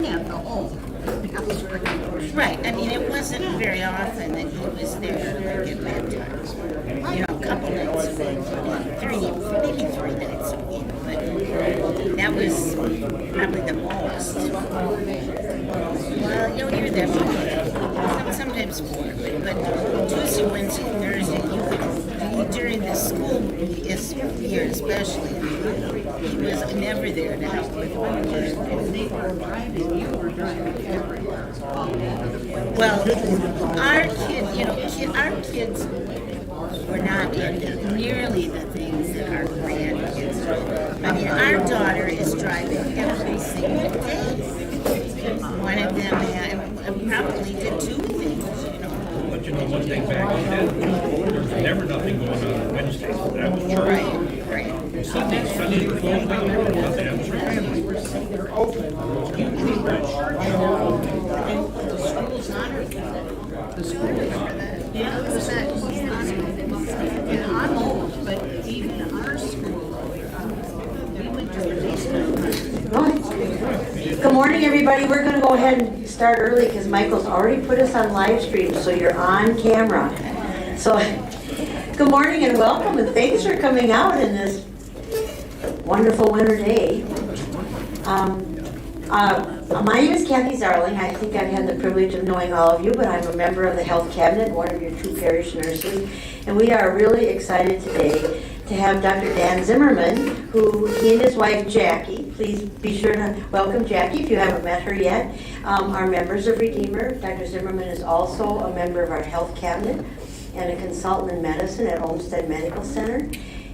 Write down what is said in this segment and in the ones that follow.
at the home. Right, I mean, it wasn't very often that he was there like at bedtime. You know, a couple nights a week, maybe 3 nights a week, but that was probably the most. Well, you'll hear that from sometimes more, but Tuesday, Wednesday, Thursday, during the school year especially, he was never there to help with homework. They were driving, you were driving everywhere. Well, our kids were not into nearly the things that our grandkids do. I mean, our daughter is driving every single day. One of them probably did 2 things, you know. But you know, one thing back then, there was never nothing going on Wednesday. That was church. Right. Sunday closed down, there was nothing. That was your family. They're open. The schools honored that. The schools honored that. Yeah, it was that. And I'm old, but even our school, we went to the Right. Good morning, everybody. We're going to go ahead and start early because Michael's already put us on live stream, so you're on camera. So, good morning and welcome, and thanks for coming out in this wonderful winter day. My name is Kathy Zarling. I think I've had the privilege of knowing all of you, but I'm a member of the Health Cabinet, one of your 2 parish nurses, and we are really excited today to have Dr. Dan Zimmerman, who he and his wife Jackie, please be sure to welcome Jackie if you haven't met her yet, are members of Redeemer. Dr. Zimmerman is also a member of our Health Cabinet and a consultant in medicine at Olmsted Medical Center.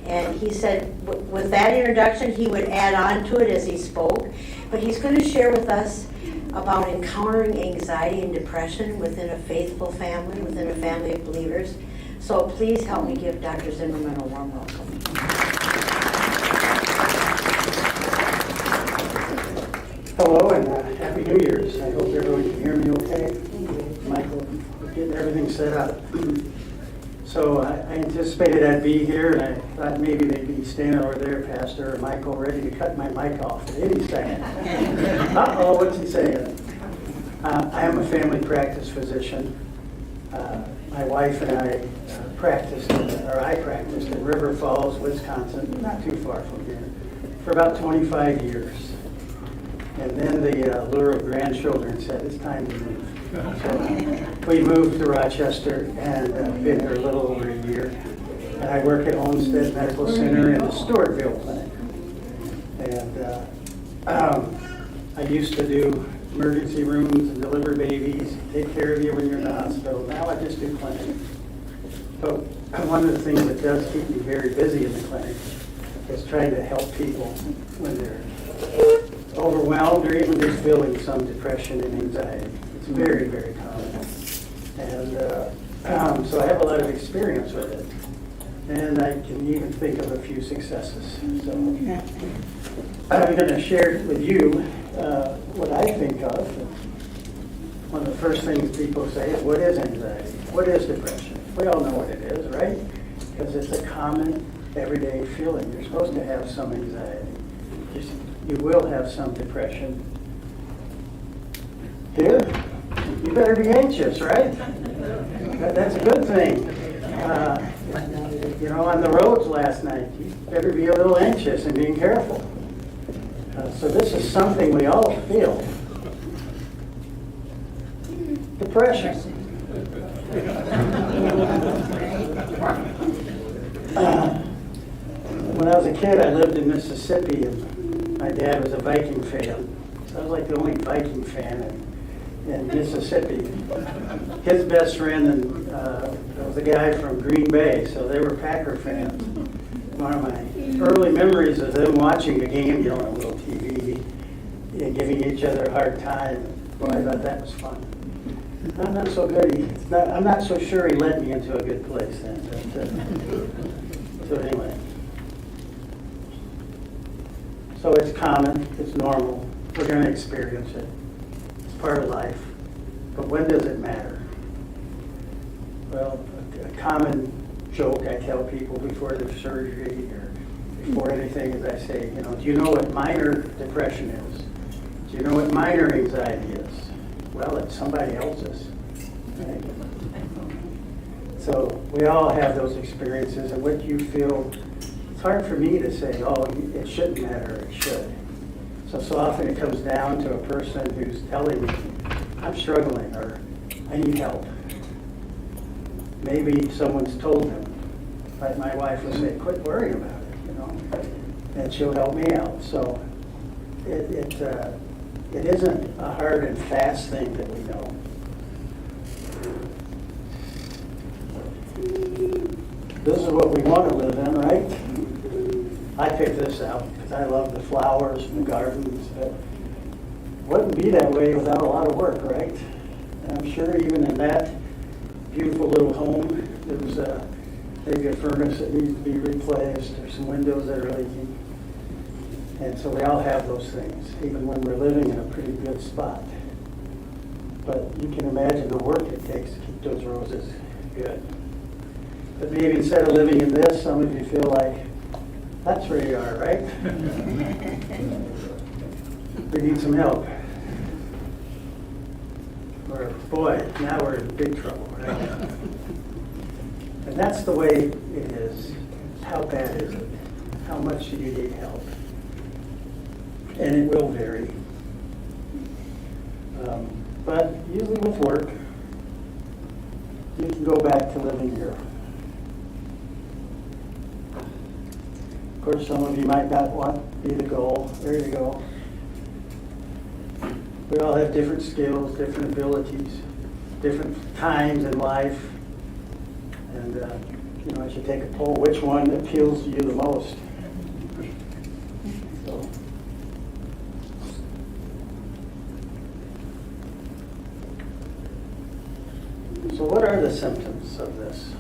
And he said with that introduction, he would add on to it as he spoke. But he's going to share with us about encountering anxiety and depression within a faithful family, within a family of believers. So please help me give Dr. Zimmerman a warm welcome. Hello and Happy New Year's. I hope everyone can hear me okay. Michael, we're getting everything set up. So I anticipated I'd be here, and I thought maybe they'd be standing over there, Pastor or Michael, ready to cut my mic off at any second. Uh-oh, what's he saying? I am a family practice physician. My wife and I practiced in River Falls, Wisconsin, not too far from here, for about 25 years. And then the lure of grandchildren said, it's time to move. So we moved to Rochester and been here a little over a year. And I work at Olmsted Medical Center in the Stewartville Clinic. And I used to do emergency rooms and deliver babies, take care of you when you're in the hospital. Now I just do clinic. So one of the things that does keep me very busy in the clinic is trying to help people when they're overwhelmed or even just feeling some depression and anxiety. It's very, very common. And so I have a lot of experience with it. And I can even think of a few successes. So I'm going to share with you what I think of. One of the first things people say is, what is anxiety? What is depression? We all know what it is, right? Because it's a common, everyday feeling. You're supposed to have some anxiety. You will have some depression. Here, you better be anxious, right? That's a good thing. On the roads last night, you better be a little anxious and being careful. So this is something we all feel. Depression. When I was a kid, I lived in Mississippi, and my dad was a Viking fan. So I was like the only Viking fan in Mississippi. His best friend was a guy from Green Bay, so they were Packer fans. One of my early memories of them watching a game, on a little TV, and giving each other a hard time. Well, I thought that was fun. I'm not so good. I'm not so sure he led me into a good place then. But, so anyway. So it's common. It's normal. We're going to experience it. It's part of life. But when does it matter? Well, a common joke I tell people before their surgery or before anything is I say, do you know what minor depression is? Do you know what minor anxiety is? Well, it's somebody else's. Right? So we all have those experiences, and what you feel, it's hard for me to say, oh, it shouldn't matter, it should. So often it comes down to a person who's telling me, I'm struggling, or I need help. Maybe someone's told them, like my wife will say, quit worrying about it, you know, and she'll help me out. So it isn't a hard and fast thing that we know. This is what we want to live in, right? I picked this out because I love the flowers and the gardens, but it wouldn't be that way without a lot of work, right? And I'm sure even in that beautiful little home, there's maybe a furnace that needs to be replaced or some windows that are leaking. And so we all have those things, even when we're living in a pretty good spot. But you can imagine the work it takes to keep those roses good. But maybe instead of living in this, some of you feel like, that's where you are, right? We need some help. Or, boy, now we're in big trouble, right? And that's the way it is. How bad is it? How much do you need help? And it will vary. But usually with work, you can go back to living here. Of course, some of you might not want to be the goal. There you go. We all have different skills, different abilities, different times in life. And, I should take a poll, which one appeals to you the most? So what are the symptoms of this?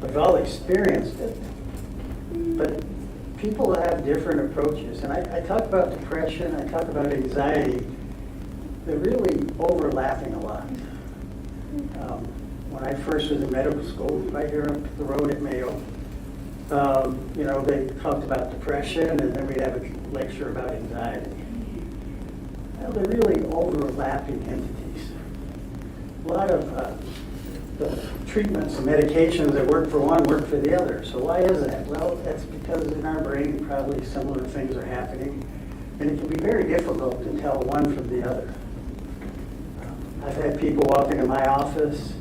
We've all experienced it, but people have different approaches. And I talk about depression, I talk about anxiety. They're really overlapping a lot. When I first was in medical school, right here up the road at Mayo, they talked about depression, and then we'd have a lecture about anxiety. Well, they're really overlapping entities. A lot of the treatments and medications that work for one work for the other. So why is that? Well, that's because in our brain probably similar things are happening, and it can be very difficult to tell one from the other. I've had people walk into my office,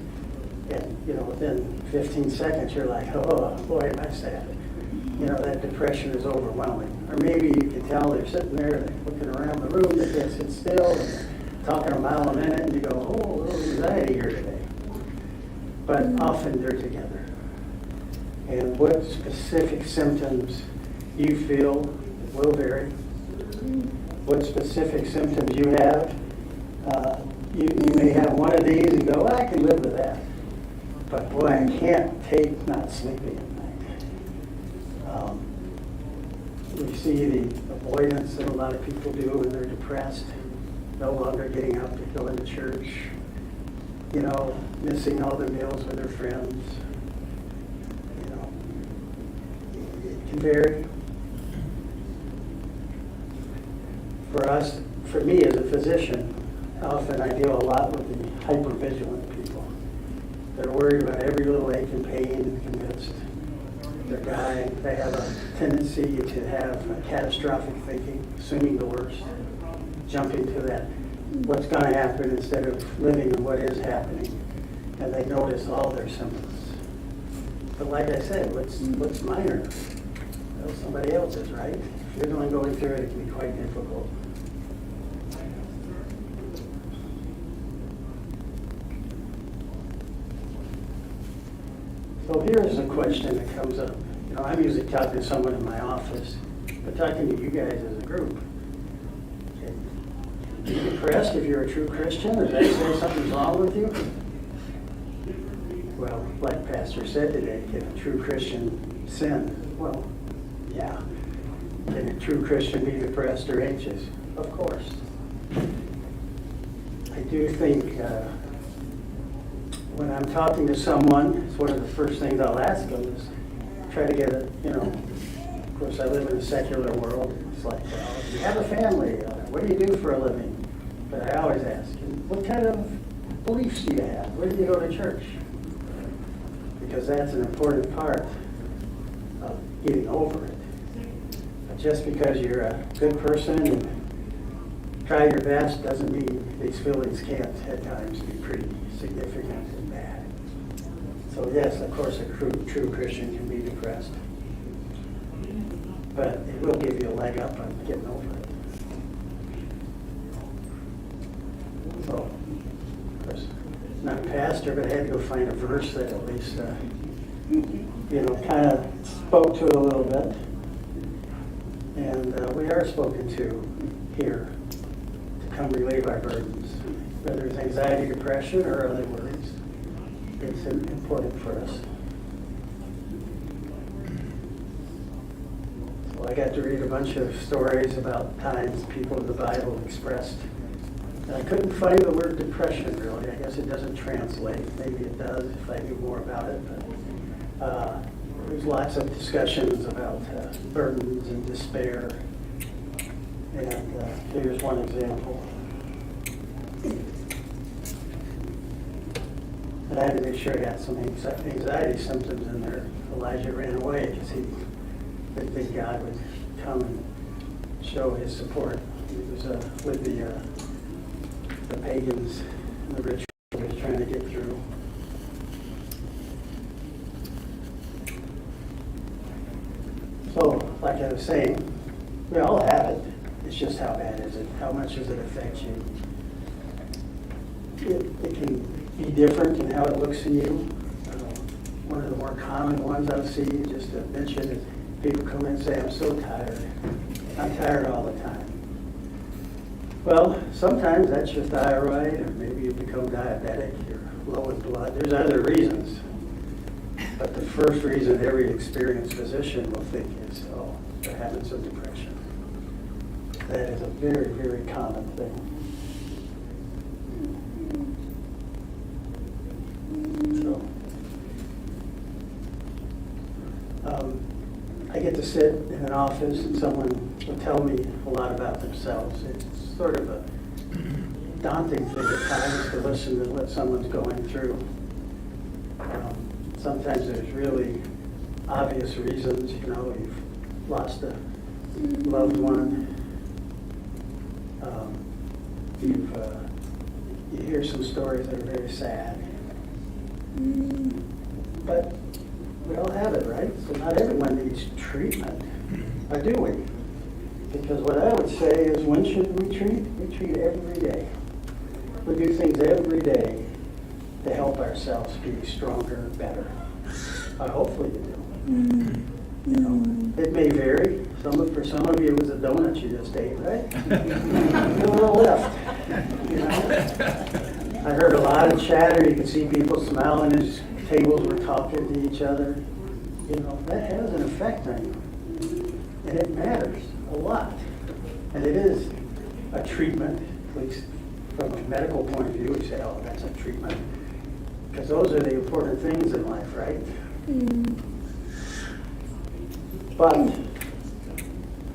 and within 15 seconds you're like, oh boy, am I sad. That depression is overwhelming. Or maybe you can tell they're sitting there, they're looking around the room, they can't sit still, and talking a mile a minute, and you go, oh, a little anxiety here today. But often they're together. And what specific symptoms you feel will vary. What specific symptoms you have, you may have one of these and go, well, I can live with that. But boy, I can't take not sleeping at night. We see the avoidance that a lot of people do when they're depressed, no longer getting up to go into church, missing all the meals with their friends. It can vary. For me as a physician, often I deal a lot with the hypervigilant people. They're worried about every little ache and pain and convinced they're dying. They have a tendency to have catastrophic thinking, assuming the worst, jumping to that what's going to happen instead of living in what is happening. And they notice all their symptoms. But like I said, what's minor? Well, somebody else's, right? If you're the one going through it, it can be quite difficult. So here's a question that comes up. I'm usually talking to someone in my office, but talking to you guys as a group. Okay. Are you depressed if you're a true Christian? Does that say something's wrong with you? Well, like Pastor said today, can a true Christian sin? Well, yeah. Can a true Christian be depressed or anxious? Of course. I do think when I'm talking to someone, it's one of the first things I'll ask them is try to get of course I live in a secular world. It's like, well, do you have a family? what do you do for a living? But I always ask, and what kind of beliefs do you have? Where do you go to church? Because that's an important part of getting over it. But just because you're a good person and try your best doesn't mean these feelings can't at times be pretty significant and bad. So yes, of course, a true Christian can be depressed. But it will give you a leg up on getting over it. So, of course, not a pastor, but I had to go find a verse that at least, kind of spoke to it a little bit. And we are spoken to here to come relieve our burdens, whether it's anxiety, depression, or other worries. It's important for us. So I got to read a bunch of stories about times people in the Bible expressed. And I couldn't find the word depression, really. I guess it doesn't translate. Maybe it does if I knew more about it. But there's lots of discussions about burdens and despair. And here's one example. And I had to make sure I got some anxiety symptoms in there. Elijah ran away because he didn't think God would come and show his support. He was with the pagans and the rich he was trying to get through. So, like I was saying, we all have it. It's just how bad is it? How much does it affect you? It can be different in how it looks in you. One of the more common ones I see, just to mention, is people come in and say, I'm so tired. I'm tired all the time. Well, sometimes that's your thyroid, or maybe you become diabetic, you're low in blood. There's other reasons. But the first reason every experienced physician will think is, oh, they're having some depression. That is a very, very common thing. So, I get to sit in an office and someone will tell me a lot about themselves. It's sort of a daunting thing at times to listen to what someone's going through. Sometimes there's really obvious reasons, you've lost a loved one. You hear some stories that are very sad. But we all have it, right? So not everyone needs treatment. Or do we? Because what I would say is, when should we treat? We treat every day. We do things every day to help ourselves be stronger and better. Hopefully you do. It may vary. For some of you, it was a donut you just ate, right? A little lift. I heard a lot of chatter. You could see people smiling as tables were talking to each other. That has an effect on you. And it matters a lot. And it is a treatment, at least from a medical point of view. We say, oh, that's a treatment. Because those are the important things in life, right? But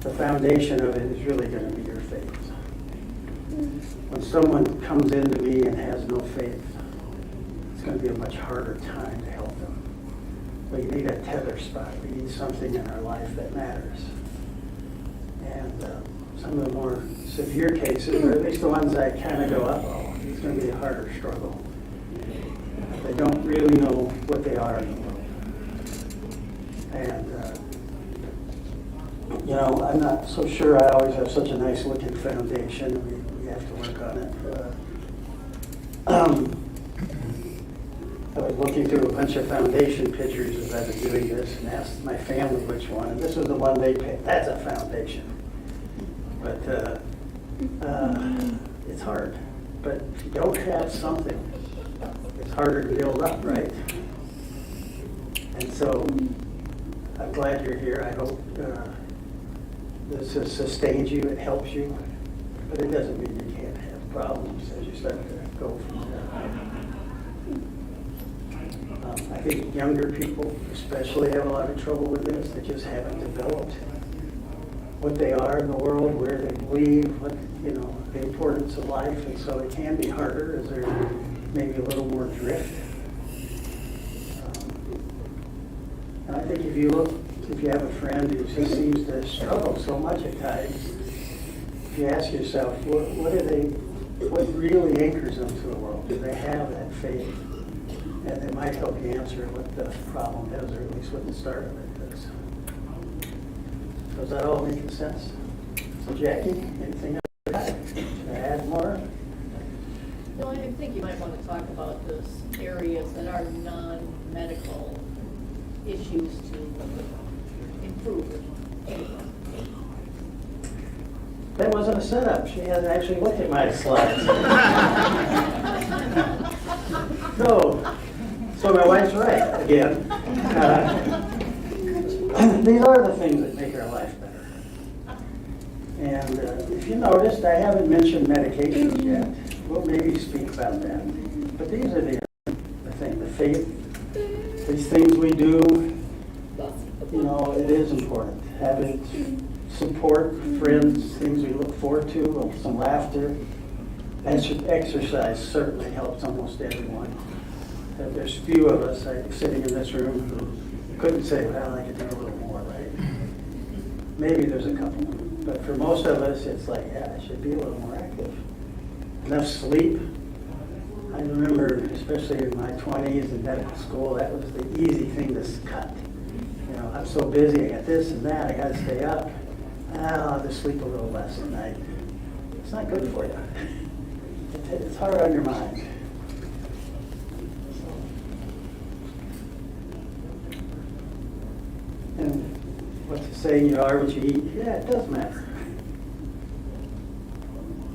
the foundation of it is really going to be your faith. When someone comes into me and has no faith, it's going to be a much harder time to help them. We need a tether spot. We need something in our life that matters. And some of the more severe cases, or at least the ones I kind of go up, it's going to be a harder struggle. They don't really know what they are in the world. And, I'm not so sure I always have such a nice looking foundation. We have to work on it. I was looking through a bunch of foundation pictures as I've been doing this and asked my family which one. And this was the one they picked. That's a foundation. But it's hard. But if you don't have something, it's harder to build up, right? And so I'm glad you're here. I hope this has sustained you. It helps you. But it doesn't mean you can't have problems as you start to go from there. I think younger people especially have a lot of trouble with this. They just haven't developed what they are in the world, where they believe, what, the importance of life, and so it can be harder as there maybe a little more drift. And I think if you have a friend who just seems to struggle so much at times, if you ask yourself, what really anchors them to the world? Do they have that faith? And it might help you answer what the problem is, or at least what the start of it is. So is that all making sense? So Jackie, anything else? Should I add more? No, I think you might want to talk about those areas that are non-medical issues to improve. That wasn't a setup. She hasn't actually looked at my slides. So my wife's right again. These are the things that make our life better. And if you noticed, I haven't mentioned medications yet. We'll maybe speak about that. But these are the things, the faith, these things we do, it is important. Having support, friends, things we look forward to, some laughter. Exercise certainly helps almost everyone. There's few of us sitting in this room who couldn't say, well, I could do a little more, right? Maybe there's a couple. But for most of us, it's like, yeah, I should be a little more active. Enough sleep. I remember, especially in my 20s in medical school, that was the easy thing to cut. I'm so busy, I got this and that, I got to stay up. I'll have to sleep a little less at night. It's not good for you. It's hard on your mind. And what's the saying, you are what you eat? Yeah, it does matter.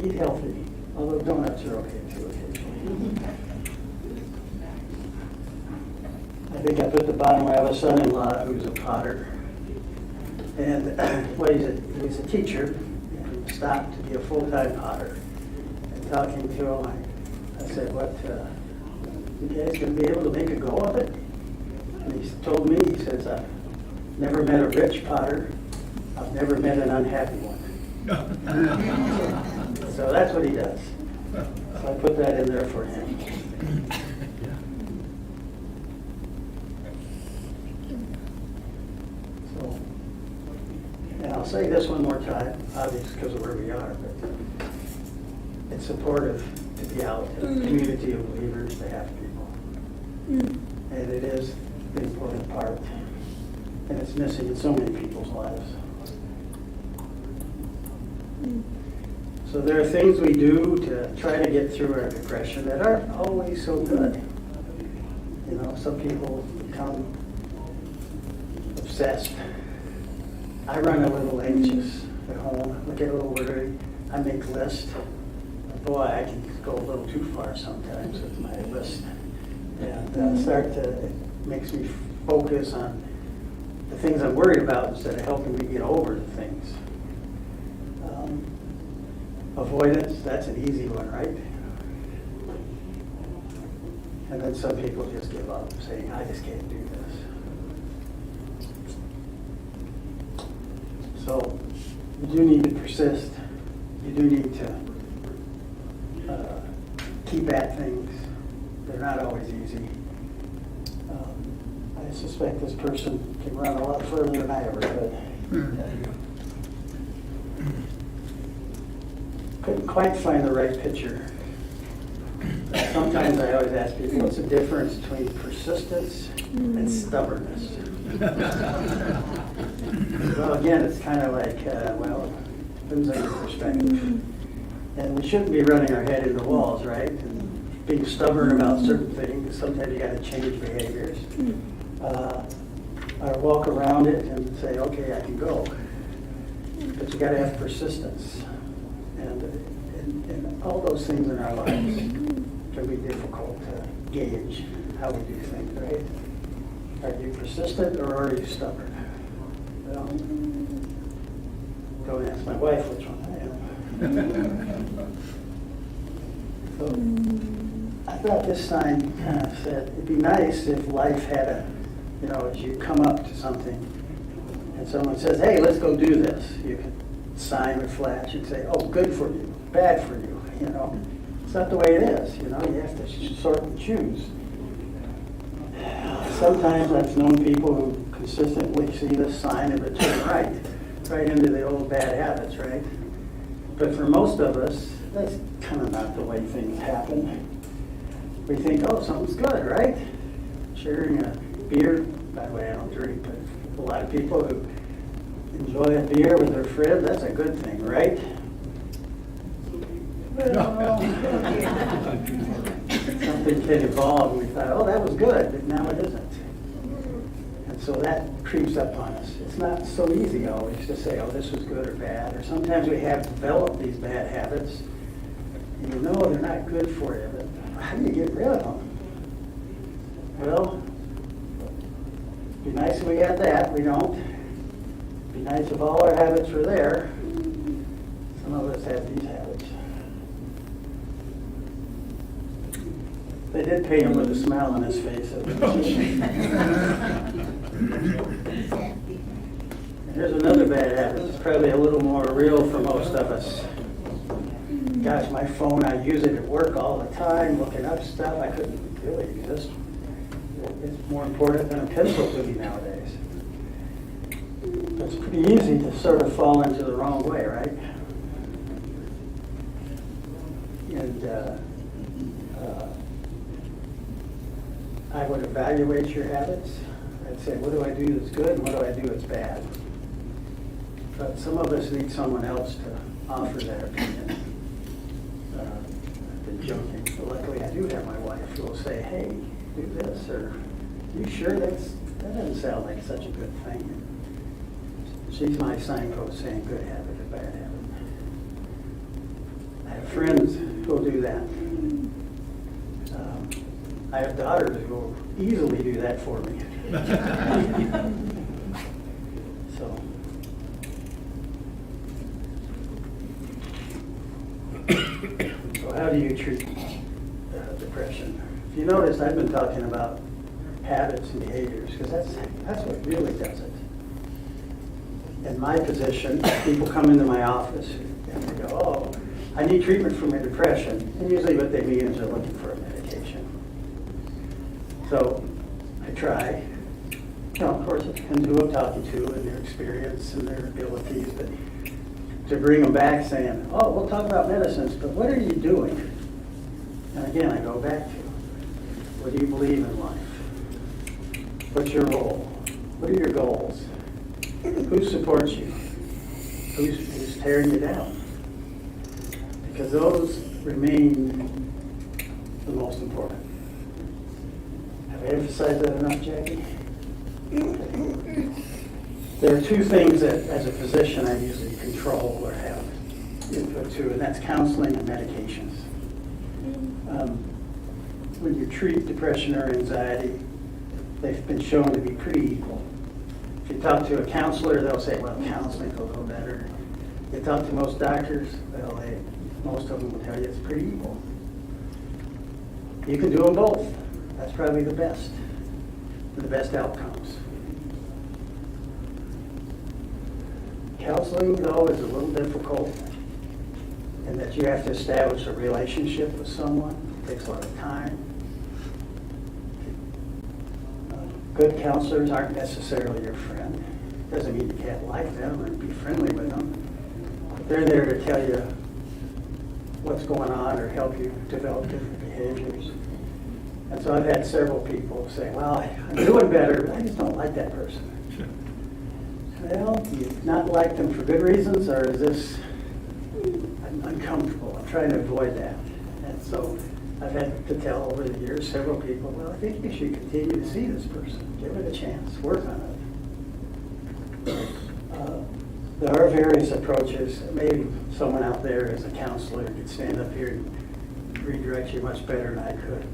Eat healthy, although donuts are okay too occasionally. I think up at the bottom I have a son-in-law who's a potter. And he's a teacher, and he stopped to be a full-time potter. And talking to him, I said, you guys going to be able to make a go of it? And he told me, he says, I've never met a rich potter. I've never met an unhappy one. So that's what he does. So I put that in there for him. And I'll say this one more time, obviously because of where we are, but it's supportive to be out in a community of believers, to have people. And it is an important part, and it's missing in so many people's lives. So there are things we do to try to get through our depression that aren't always so good. Some people become obsessed. I run a little anxious at home. I get a little worried. I make lists. Boy, I can go a little too far sometimes with my list. And it makes me focus on the things I'm worried about instead of helping me get over the things. Avoidance, that's an easy one, right? And then some people just give up, saying, I just can't do this. So you do need to persist. You do need to keep at things. They're not always easy. I suspect this person can run a lot further than I ever could. Couldn't quite find the right picture. Sometimes I always ask people, what's the difference between persistence and stubbornness? Well, again, it's kind of like, depends on your perspective. And we shouldn't be running our head into walls, right? And being stubborn about certain things. Sometimes you got to change behaviors. Or walk around it and say, okay, I can go. But you got to have persistence. And all those things in our lives can be difficult to gauge how we do things, right? Are you persistent or are you stubborn? Well, don't ask my wife which one I am. So I thought this sign kind of said, it'd be nice if life had as you come up to something and someone says, hey, let's go do this. You can sign would flash and say, oh, good for you, bad for you, you know. It's not the way it is, you know, you have to sort and choose. Sometimes I've known people who consistently see the sign and return right into the old bad habits, right? But for most of us, that's kind of not the way things happen. We think, oh, something's good, right? Sharing a beer, by the way, I don't drink, but a lot of people who enjoy a beer with their friend, that's a good thing, right? Something can evolve, and we thought, oh, that was good, but now it isn't. And so that creeps up on us. It's not so easy always to say, oh, this was good or bad, or sometimes we have developed these bad habits, and you know they're not good for you, but how do you get rid of them? Well, it'd be nice if we had that, we don't. It'd be nice if all our habits were there. Some of us have these habits. They did paint him with a smile on his face. Here's another bad habit. It's probably a little more real for most of us. Gosh, my phone, I use it at work all the time, looking up stuff. I couldn't really exist. It's more important than a pencil to me nowadays. It's pretty easy to sort of fall into the wrong way, right? And I would evaluate your habits. I'd say, what do I do that's good and what do I do that's bad? But some of us need someone else to offer their opinion. I've been joking, but luckily I do have my wife who will say, hey, do this, or you sure that doesn't sound like such a good thing. She's my signpost saying good habit or bad habit. I have friends who will do that. I have daughters who will easily do that for me. So. So how do you treat depression? If you notice, I've been talking about habits and behaviors because that's what really does it. In my position, people come into my office and they go, oh, I need treatment for my depression. And usually what they mean is they're looking for a medication. So I try. You know, of course, it depends who I'm talking to and their experience and their abilities, but to bring them back saying, oh, we'll talk about medicines, but what are you doing? And again, I go back to, what do you believe in life? What's your role? What are your goals? Who supports you? Who's tearing you down? Because those remain the most important. Have I emphasized that enough, Jackie? There are two things that, as a physician, I usually control or have input to, and that's counseling and medications. When you treat depression or anxiety, they've been shown to be pretty equal. If you talk to a counselor, they'll say, well, counseling's a little better. You talk to most doctors, well, most of them will tell you it's pretty equal. You can do them both. That's probably the best outcomes. Counseling, though, is a little difficult in that you have to establish a relationship with someone. It takes a lot of time. Good counselors aren't necessarily your friend. Doesn't mean you can't like them or be friendly with them. But they're there to tell you what's going on or help you develop different behaviors. And so I've had several people say, well, I'm doing better, but I just don't like that person. Well, do you not like them for good reasons, or is this I'm uncomfortable? I'm trying to avoid that. And so I've had to tell over the years several people, well, I think you should continue to see this person. Give it a chance. Work on it. There are various approaches. Maybe someone out there as a counselor could stand up here and redirect you much better than I could.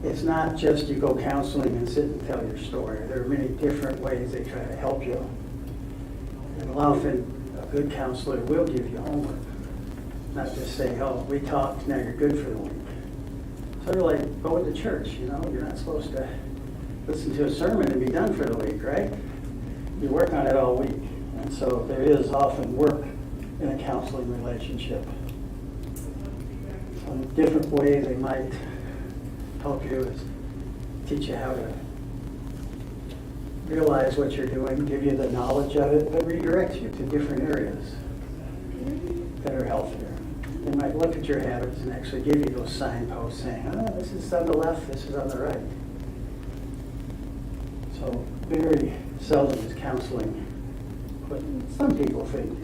It's not just you go counseling and sit and tell your story. There are many different ways they try to help you. And often a good counselor will give you homework. Not just say, oh, we talked, now you're good for the week. Sort of like going to church, you know, you're not supposed to listen to a sermon and be done for the week, right? You work on it all week. And so there is often work in a counseling relationship. Some different way they might help you is teach you how to realize what you're doing, give you the knowledge of it, but redirect you to different areas that are healthier. They might look at your habits and actually give you those signposts saying, oh, this is on the left, this is on the right. So very seldom is counseling, but some people think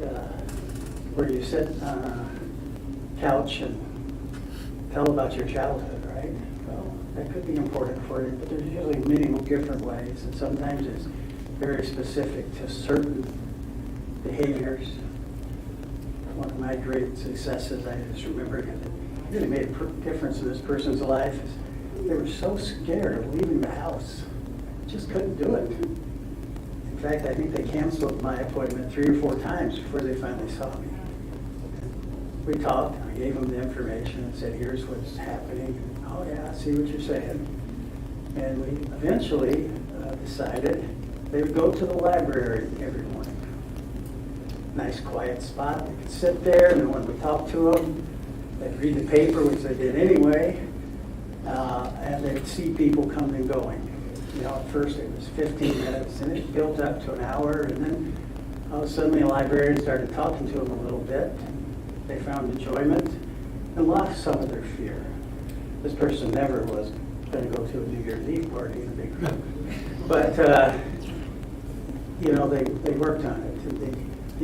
where you sit on a couch and tell about your childhood, right? Well, that could be important for you, but there's usually many different ways, and sometimes it's very specific to certain behaviors. One of my great successes, I just remember, because it really made a difference in this person's life, is they were so scared of leaving the house. Just couldn't do it. In fact, I think they canceled my appointment 3 or 4 times before they finally saw me. We talked, I gave them the information and said, here's what's happening. Oh yeah, I see what you're saying. And we eventually decided they would go to the library every morning. Nice quiet spot, they could sit there, and then when we talked to them, they'd read the paper, which they did anyway, and they'd see people coming and going. You know, at first it was 15 minutes, and it built up to an hour, and then all of a sudden the librarian started talking to them a little bit. They found enjoyment and lost some of their fear. This person never was going to go to a New Year's Eve party in a big group. But, you know, they worked on it, and they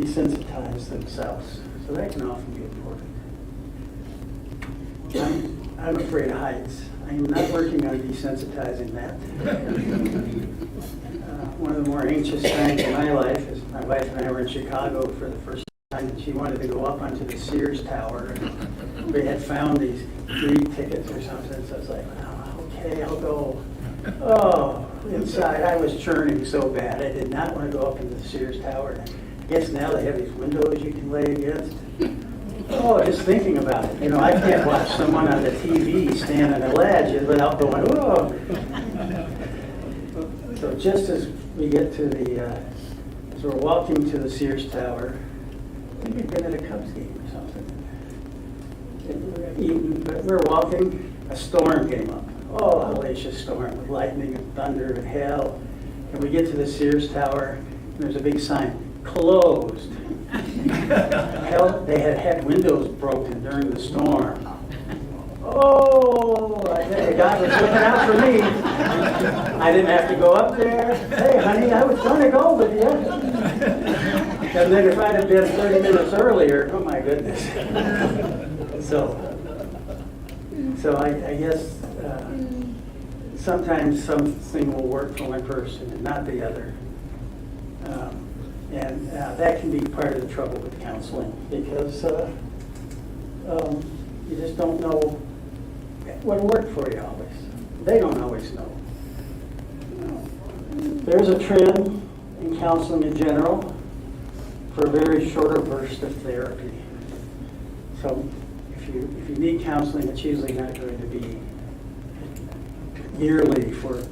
desensitized themselves. So that can often be important. I'm afraid of heights. I'm not working on desensitizing that. One of the more anxious times in my life is my wife and I were in Chicago for the first time, and she wanted to go up onto the Sears Tower. And we had found these 3 tickets or something, so I was like, oh, okay, I'll go. Oh, inside I was churning so bad. I did not want to go up into the Sears Tower. And I guess now they have these windows you can lay against. Oh, just thinking about it. You know, I can't watch someone on the TV stand on a ledge without going, whoa. So just as we get to as we're walking to the Sears Tower, I think we'd been at a Cubs game or something. But we were walking, a storm came up. Oh, a hellacious storm with lightning and thunder and hail. And we get to the Sears Tower, and there's a big sign, closed. Hell, they had windows broken during the storm. Oh, I think the guy was looking out for me. I didn't have to go up there. Hey, honey, I was going to go with you. And then if I'd have been 30 minutes earlier, oh my goodness. So I guess sometimes something will work for one person and not the other. And that can be part of the trouble with counseling, because you just don't know what'll work for you always. They don't always know. There's a trend in counseling in general for a very shorter burst of therapy. So if you need counseling, it's usually not going to be yearly for,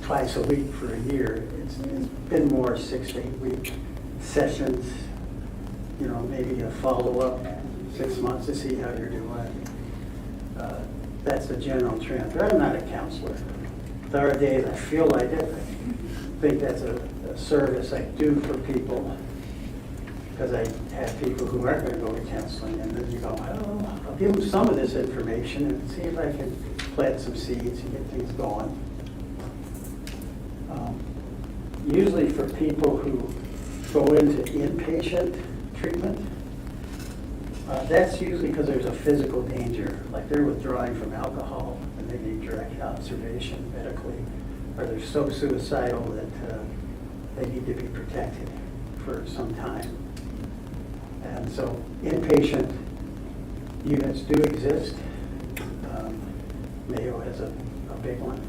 twice a week for a year. It's been more 6 to 8 week sessions, maybe a follow-up 6 months to see how you're doing. That's the general trend. But I'm not a counselor. There are days I feel like it. I think that's a service I do for people, because I have people who aren't going to go to counseling, and then you go, well, I'll give them some of this information and see if I can plant some seeds and get things going. Usually for people who go into inpatient treatment, that's usually because there's a physical danger, like they're withdrawing from alcohol and they need direct observation medically, or they're so suicidal that they need to be protected for some time. And so inpatient units do exist. Mayo has a big one.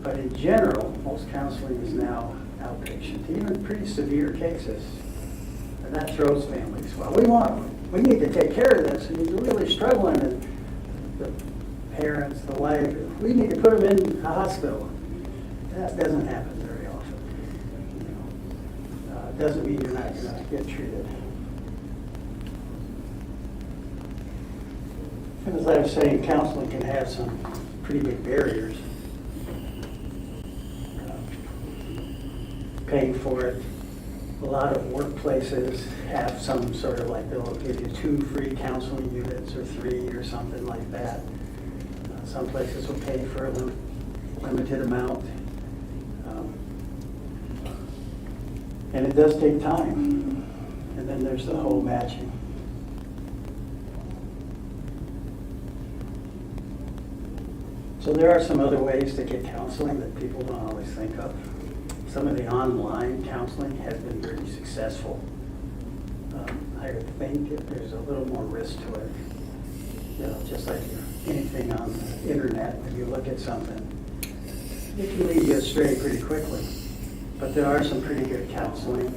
But in general, most counseling is now outpatient, even pretty severe cases. And that throws families. Well, we need to take care of this, and you're really struggling, and the parents, the wife, we need to put them in a hospital. That doesn't happen very often. doesn't mean you're not going to get treated. And as I was saying, counseling can have some pretty big barriers. Paying for it. A lot of workplaces have some sort of like, they'll give you 2 free counseling units or 3 or something like that. Some places will pay for a limited amount. And it does take time. And then there's the whole matching. So there are some other ways to get counseling that people don't always think of. Some of the online counseling has been very successful. I would think if there's a little more risk to it. You know, just like anything on the internet, when you look at something, it can lead you astray pretty quickly. But there are some pretty good counseling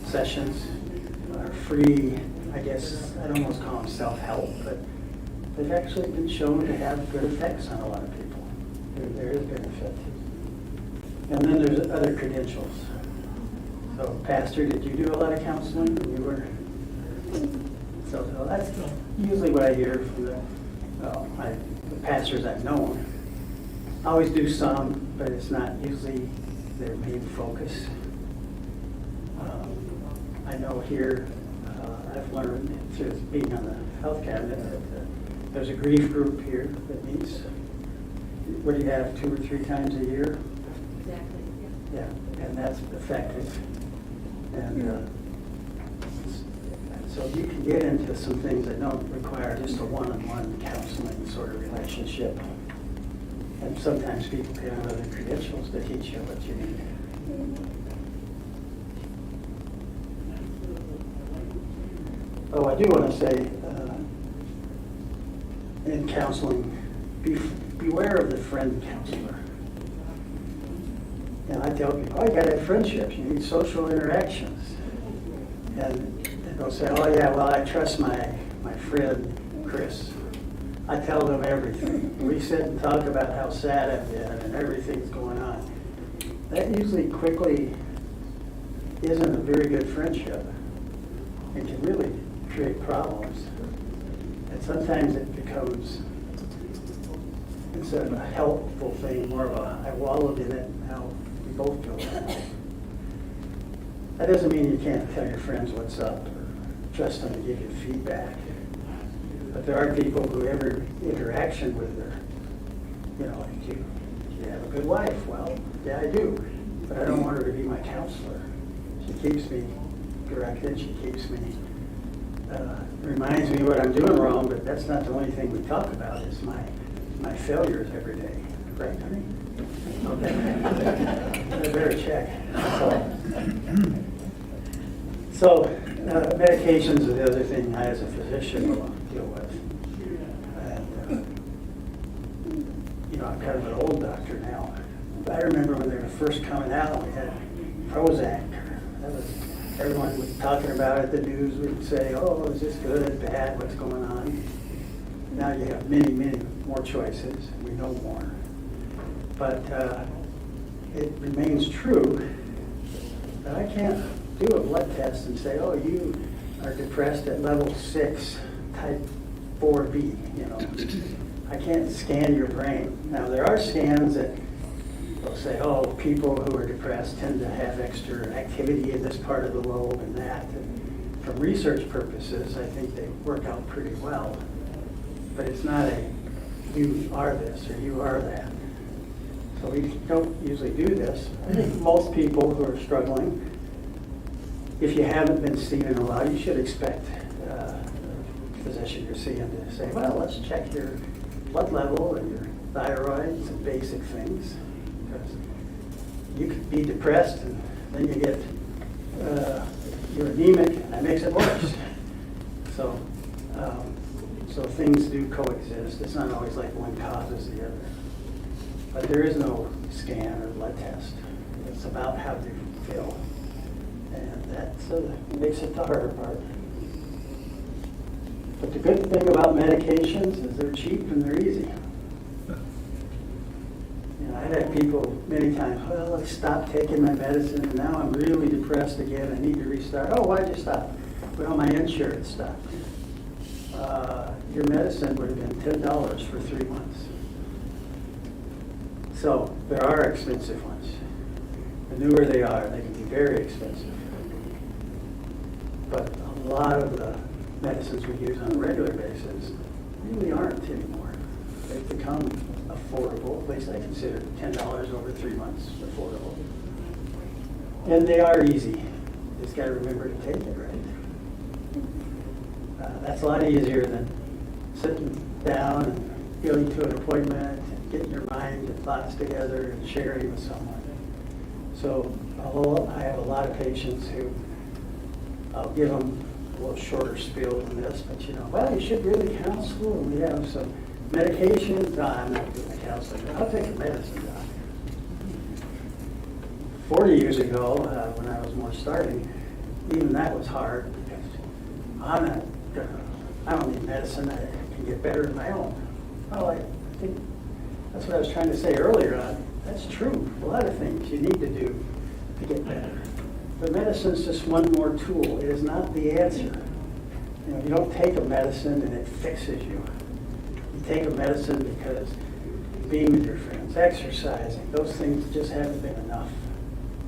sessions, free, I guess, I'd almost call them self-help, but they've actually been shown to have good effects on a lot of people. There is benefit. And then there's other credentials. So, Pastor, did you do a lot of counseling when you were? So that's usually what I hear from the pastors I've known. I always do some, but it's not usually their main focus. I know here, I've learned through being on the health cabinet that there's a grief group here that meets. What do you have, 2 or 3 times a year? Exactly, Yeah, and that's effective. And so you can get into some things that don't require just a one-on-one counseling sort of relationship. And sometimes people can have other credentials to teach you what you need. Oh, I do want to say, in counseling, beware of the friend counselor. And I tell people, oh, you got to have friendships. You need social interactions. And they'll say, oh, yeah, well, I trust my friend, Chris. I tell them everything. We sit and talk about how sad I've been and everything's going on. That usually quickly isn't a very good friendship. It can really create problems. And sometimes it becomes, instead of a helpful thing, more of a, I wallowed in it, now we both go. That doesn't mean you can't tell your friends what's up or trust them to give you feedback. But there are people who every interaction with her, you know, like you have a good wife. Well, yeah, I do. But I don't want her to be my counselor. She keeps me directed. She keeps me, reminds me what I'm doing wrong, but that's not the only thing we talk about is my failures every day. Right, honey? Okay. I better check. So medications are the other thing I, as a physician, will deal with. And, you know, I'm kind of an old doctor now. I remember when they were first coming out, we had Prozac. That was, everyone was talking about it. The news would say, oh, is this good, bad, what's going on? Now you have many, many more choices. We know more. But it remains true that I can't do a blood test and say, oh, you are depressed at level 6, type 4B, you know. I can't scan your brain. Now, there are scans that will say, oh, people who are depressed tend to have extra activity in this part of the lobe and that. And from research purposes, I think they work out pretty well. But it's not a, you are this or you are that. So we don't usually do this. I think most people who are struggling, if you haven't been seen in a while, you should expect the physician you're seeing to say, well, let's check your blood level and your thyroid, some basic things. Because you could be depressed and then you get, you're anemic, and that makes it worse. So, so things do coexist. It's not always like one causes the other. But there is no scan or blood test. It's about how you feel. And that makes it the harder part. But the good thing about medications is they're cheap and they're easy. You And I've had people many times, well, I stopped taking my medicine and now I'm really depressed again. I need to restart. Oh, why'd you stop? Well, my insurance stopped. Your medicine would have been $10 for 3 months. So there are expensive ones. The newer they are, they can be very expensive. But a lot of the medicines we use on a regular basis really aren't anymore. They've become affordable, at least I consider $10 over 3 months affordable. And they are easy. You just got to remember to take it right. That's a lot easier than sitting down and going to an appointment and getting your mind and thoughts together and sharing with someone. So I have a lot of patients who I'll give them a little shorter spiel than this, but well, you should really counsel, and we have some medications. No, I'm not doing the counseling. I'll take a medicine, doc. 40 years ago, when I was more starting, even that was hard because I don't need medicine. I can get better on my own. Well, I think that's what I was trying to say earlier on. That's true. A lot of things you need to do to get better. But medicine is just one more tool. It is not the answer. You don't take a medicine and it fixes you. You take a medicine because being with your friends, exercising, those things just haven't been enough.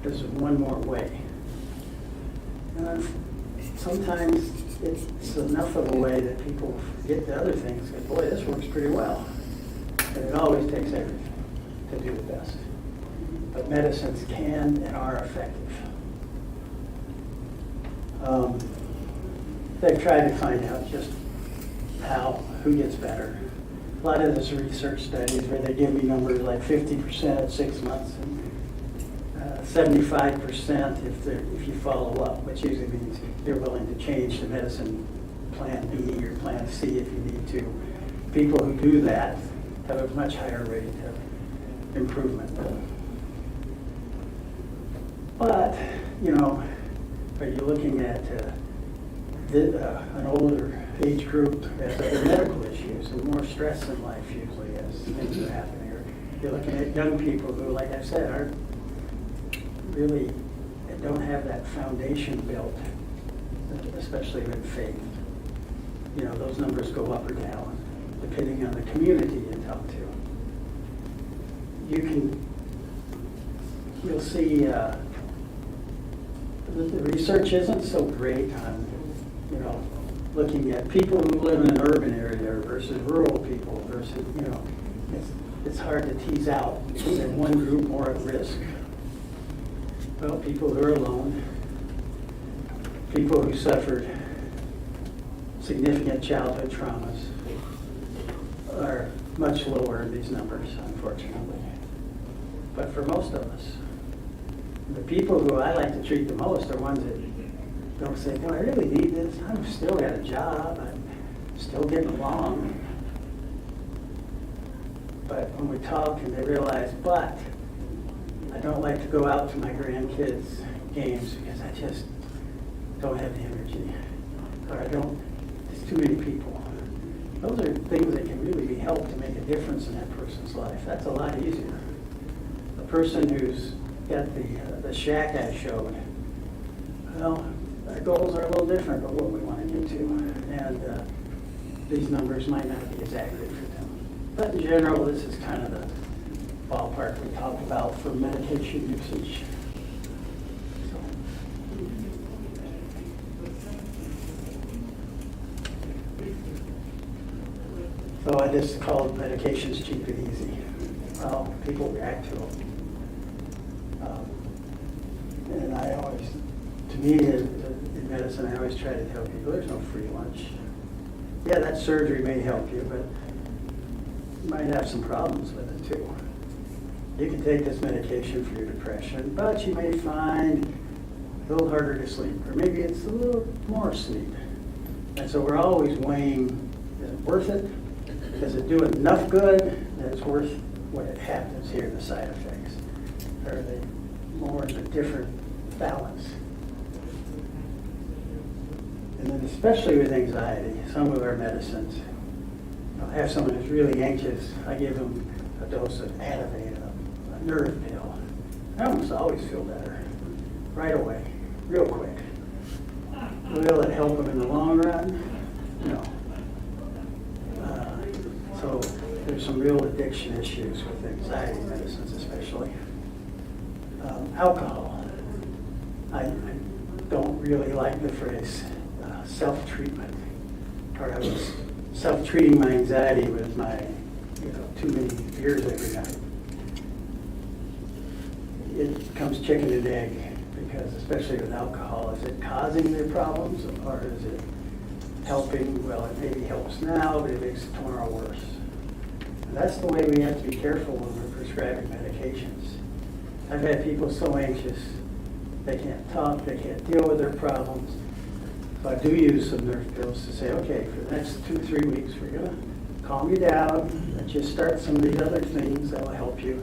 There's one more way. And sometimes it's enough of a way that people forget the other things. Go, boy, this works pretty well. And it always takes everything to do the best. But medicines can and are effective. They've tried to find out just who gets better. A lot of this research studies where they give me numbers like 50% at 6 months and 75% if you follow up, which usually means they're willing to change the medicine plan B or plan C if you need to. People who do that have a much higher rate of improvement. But, are you looking at an older age group has other medical issues and more stress in life usually as things are happening? Or you're looking at young people who, like I said, aren't really, they don't have that foundation built, especially with faith. Those numbers go up or down depending on the community you talk to. You'll see the research isn't so great on, looking at people who live in an urban area versus rural people versus, it's hard to tease out. Is there one group more at risk? Well, people who are alone, people who suffered significant childhood traumas are much lower in these numbers, unfortunately. But for most of us, the people who I like to treat the most are ones that don't say, do I really need this? I've still got a job. I'm still getting along. But when we talk and they realize, but I don't like to go out to my grandkids' games because I just don't have the energy. Or there's too many people. Those are things that can really be helped to make a difference in that person's life. That's a lot easier. The person who's got the shack I showed, well, our goals are a little different about what we want to get to. And these numbers might not be as accurate for them. But in general, this is kind of the ballpark we talk about for medication usage. So I just called medications cheap and easy. Well, people react to them. And I always, to me, in medicine, I always try to tell people there's no free lunch. Yeah, that surgery may help you, but you might have some problems with it too. You can take this medication for your depression, but you may find a little harder to sleep, or maybe it's a little more sleep. And so we're always weighing, is it worth it? Does it do enough good that it's worth what it happens here, the side effects? Or are they more in a different balance? And then especially with anxiety, some of our medicines, I have someone who's really anxious, I give them a dose of Ativan, nerve pill. I almost always feel better, right away, real quick. Will it help them in the long run? No. So there's some real addiction issues with anxiety medicines especially. Alcohol. I don't really like the phrase self-treatment, or I was self-treating my anxiety with my, too many beers every night. It becomes chicken and egg, because especially with alcohol, is it causing their problems or is it helping? Well, it maybe helps now, but it makes it tomorrow worse. And that's the way we have to be careful when we're prescribing medications. I've had people so anxious, they can't talk, they can't deal with their problems. So I do use some nerve pills to say, okay, for the next 2-3 weeks, we're gonna calm you down, let you start some of these other things that will help you,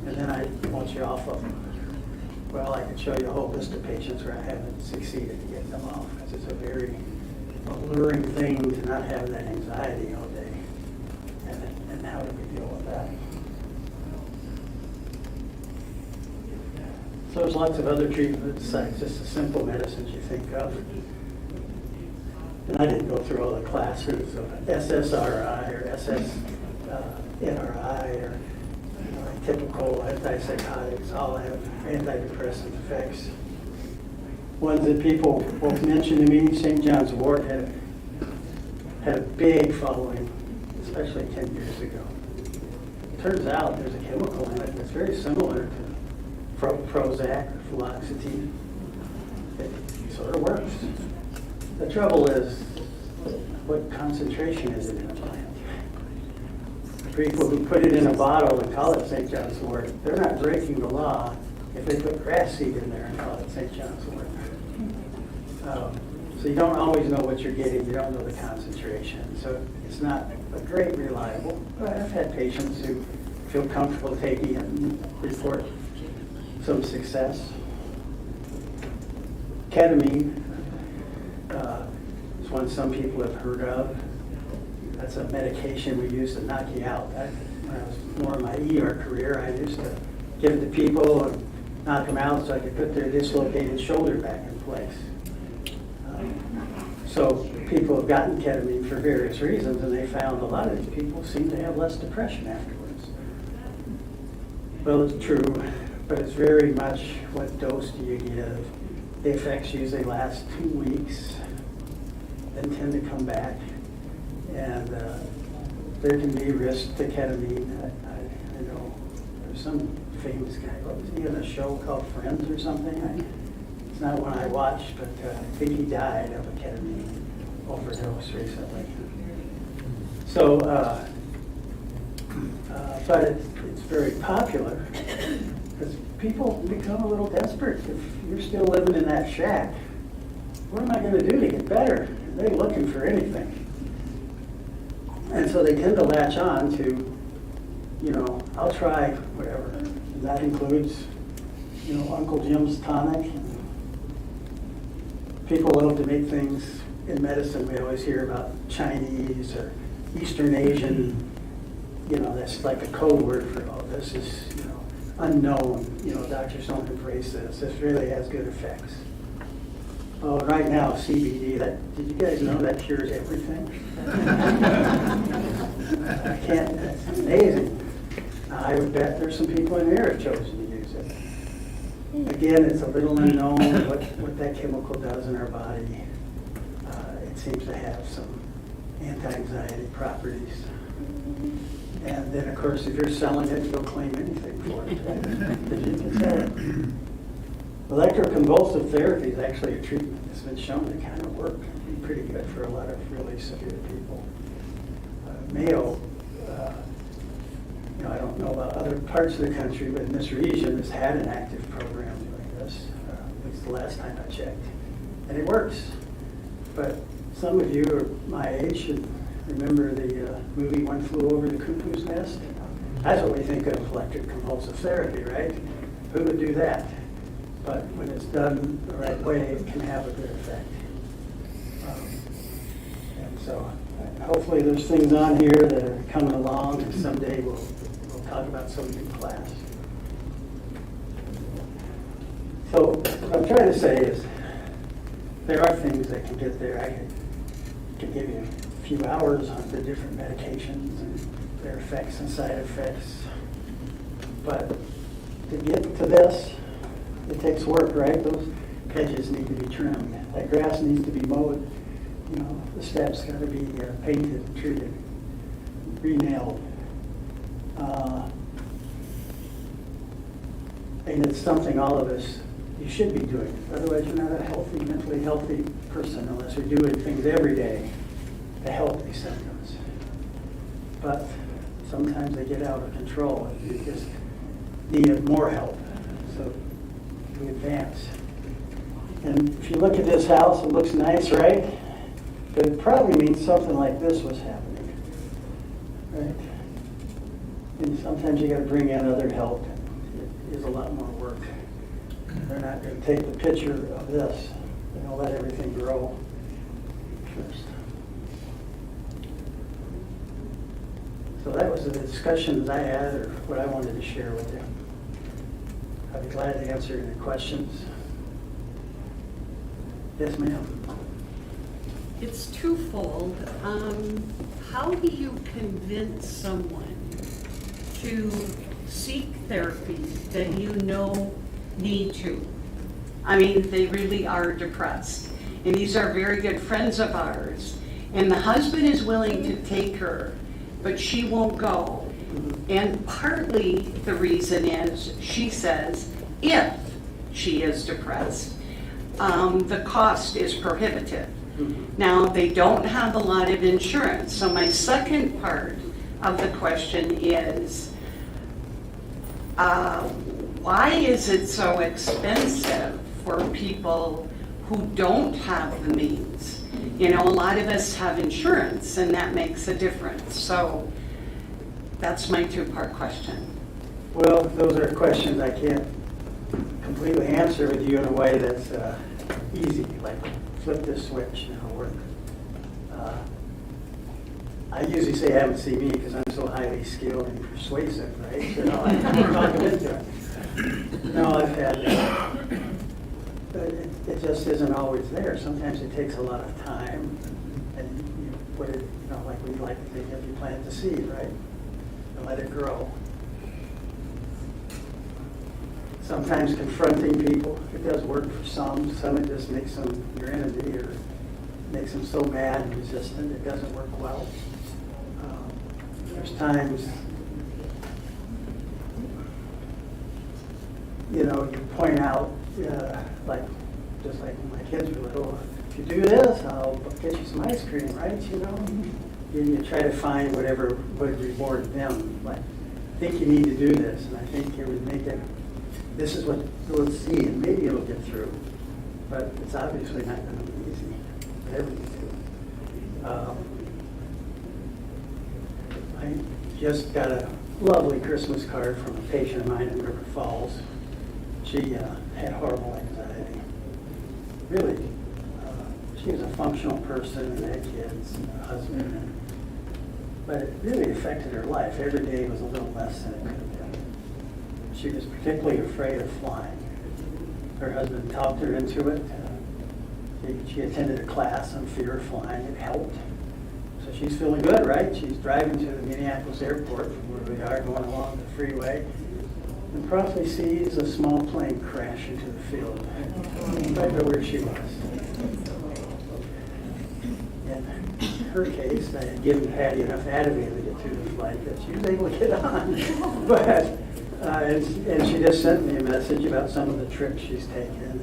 and then I want you off of them. Well, I can show you a whole list of patients where I haven't succeeded in getting them off, because it's a very alluring thing to not have that anxiety all day. And how do we deal with that? So there's lots of other treatments besides just the simple medicines you think of. And I didn't go through all the classes of SSRI or NRI or typical antipsychotics. All have antidepressant effects. Ones that people both mentioned to me, St. John's wort had a big following, especially 10 years ago. It turns out there's a chemical in it that's very similar to Prozac or fluoxetine. It sort of works. The trouble is, what concentration is it in a plant? The people who put it in a bottle and call it St. John's wort, they're not breaking the law if they put grass seed in there and call it St. John's wort. So you don't always know what you're getting, you don't know the concentration. So it's not a great reliable, but I've had patients who feel comfortable taking it and report some success. Ketamine is one some people have heard of. That's a medication we use to knock you out. When I was more in my ER career, I used to give it to people and knock them out so I could put their dislocated shoulder back in place. So people have gotten ketamine for various reasons, and they found a lot of these people seem to have less depression afterwards. Well, it's true, but it's very much what dose do you give. The effects usually last 2 weeks, then tend to come back. And there can be risk to ketamine. I know there's some famous guy, what was he in a show called Friends or something? It's not one I watched, but I think he died of a ketamine overdose recently. So, but it's very popular because people become a little desperate. If you're still living in that shack, what am I going to do to get better? They're looking for anything. And so they tend to latch on to, I'll try whatever. And that includes, Uncle Jim's tonic. People love to make things in medicine. We always hear about Chinese or Eastern Asian, that's like a code word for, this is, unknown. Doctors don't embrace this. This really has good effects. Oh, right now, CBD, did you guys know that cures everything? I can't, that's amazing. I would bet there's some people in here who have chosen to use it. Again, it's a little unknown what that chemical does in our body. It seems to have some anti-anxiety properties. And then, of course, if you're selling it, you'll claim anything for it. Because you can sell it. Electroconvulsive therapy is actually a treatment that's been shown to kind of work. Be pretty good for a lot of really severe people. Mayo, I don't know about other parts of the country, but in this region has had an active program doing this, at least the last time I checked. And it works. But some of you are my age and remember the movie One Flew Over the Cuckoo's Nest? That's what we think of electroconvulsive therapy, right? Who would do that? But when it's done the right way, it can have a good effect. And so hopefully there's things on here that are coming along, and someday we'll talk about some new class. So what I'm trying to say is, there are things that can get there. I could give you a few hours on the different medications and their effects and side effects. But to get to this, it takes work, right? Those hedges need to be trimmed. That grass needs to be mowed. You know, the steps got to be painted, treated, re-nailed. And it's something all of us, you should be doing. Otherwise, you're not a healthy, mentally healthy person unless you're doing things every day to help these symptoms. But sometimes they get out of control and you just need more help. So we advance. And if you look at this house, it looks nice, right? But it probably means something like this was happening, right? And sometimes you got to bring in other help. It is a lot more work. They're not going to take the picture of this. They're going to let everything grow first. So that was the discussions I had, or what I wanted to share with you. I'd be glad to answer any questions. Yes, ma'am. It's twofold. How do you convince someone to seek therapy that you know need to? I mean, they really are depressed. And these are very good friends of ours. And the husband is willing to take her, but she won't go. And partly the reason is, she says, if she is depressed, the cost is prohibitive. Now, they don't have a lot of insurance. So my second part of the question is, why is it so expensive for people who don't have the means? You know, a lot of us have insurance and that makes a difference. So that's my two-part question. Well, those are questions I can't completely answer with you in a way that's easy, like flip this switch and it'll work. I usually say haven't seen me because I'm so highly skilled and persuasive, right? You know, I can talk them into it. No, I've had, but it just isn't always there. Sometimes it takes a lot of time, and you put it, you know, like we like to think if you plant the seed, right? And let it grow. Sometimes confronting people, it does work for some. Some it just makes them your enemy or makes them so mad and resistant it doesn't work well. There's times, you know, you point out, like, just like when my kids were little, if you do this, I'll get you some ice cream, right? You know, and you try to find whatever would reward them. Like, I think you need to do this, and I think it would make it. This is what we'll see, and maybe it'll get through. But it's obviously not going to be easy. Whatever you do. I just got a lovely Christmas card from a patient of mine in River Falls. She had horrible anxiety. Really, she was a functional person and had kids and a husband. But it really affected her life. Every day was a little less than it could have been. She was particularly afraid of flying. Her husband talked her into it. She attended a class on fear of flying. It helped. So she's feeling good, right? She's driving to the Minneapolis airport from where we are, going along the freeway, and promptly sees a small plane crash into the field, right where she was. In her case, I had given Patty enough Ativan to get through the flight that she was able to get on. But and she just sent me a message about some of the trips she's taken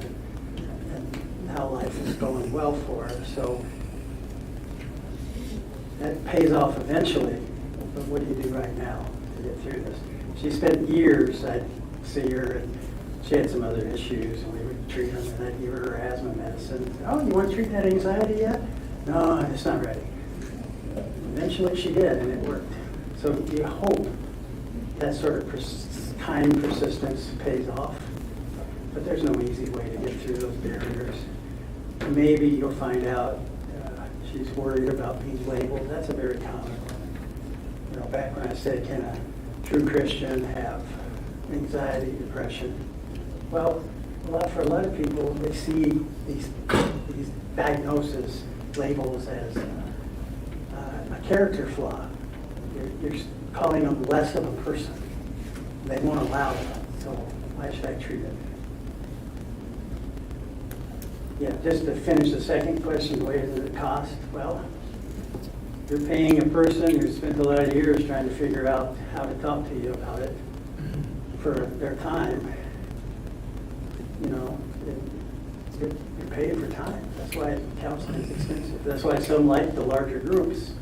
and how life is going well for her. So that pays off eventually, but what do you do right now to get through this? She spent years, I'd see her, and she had some other issues, and we would treat her, and I'd give her her asthma medicine. Oh, you want to treat that anxiety yet? No, it's not ready. Eventually she did, and it worked. So you hope that sort of kind persistence pays off, but there's no easy way to get through those barriers. Maybe you'll find out she's worried about being labeled. That's a very common one. You know, back when I said, can a true Christian have anxiety, depression? Well, for a lot of people, they see these diagnoses, labels as a character flaw. You're calling them less of a person. They won't allow it, so why should I treat it? Yeah, just to finish the second question, what does it cost? Well, you're paying a person who spent a lot of years trying to figure out how to talk to you about it for their time. You know, you're paid for time. That's why counseling is expensive. That's why some like the larger groups,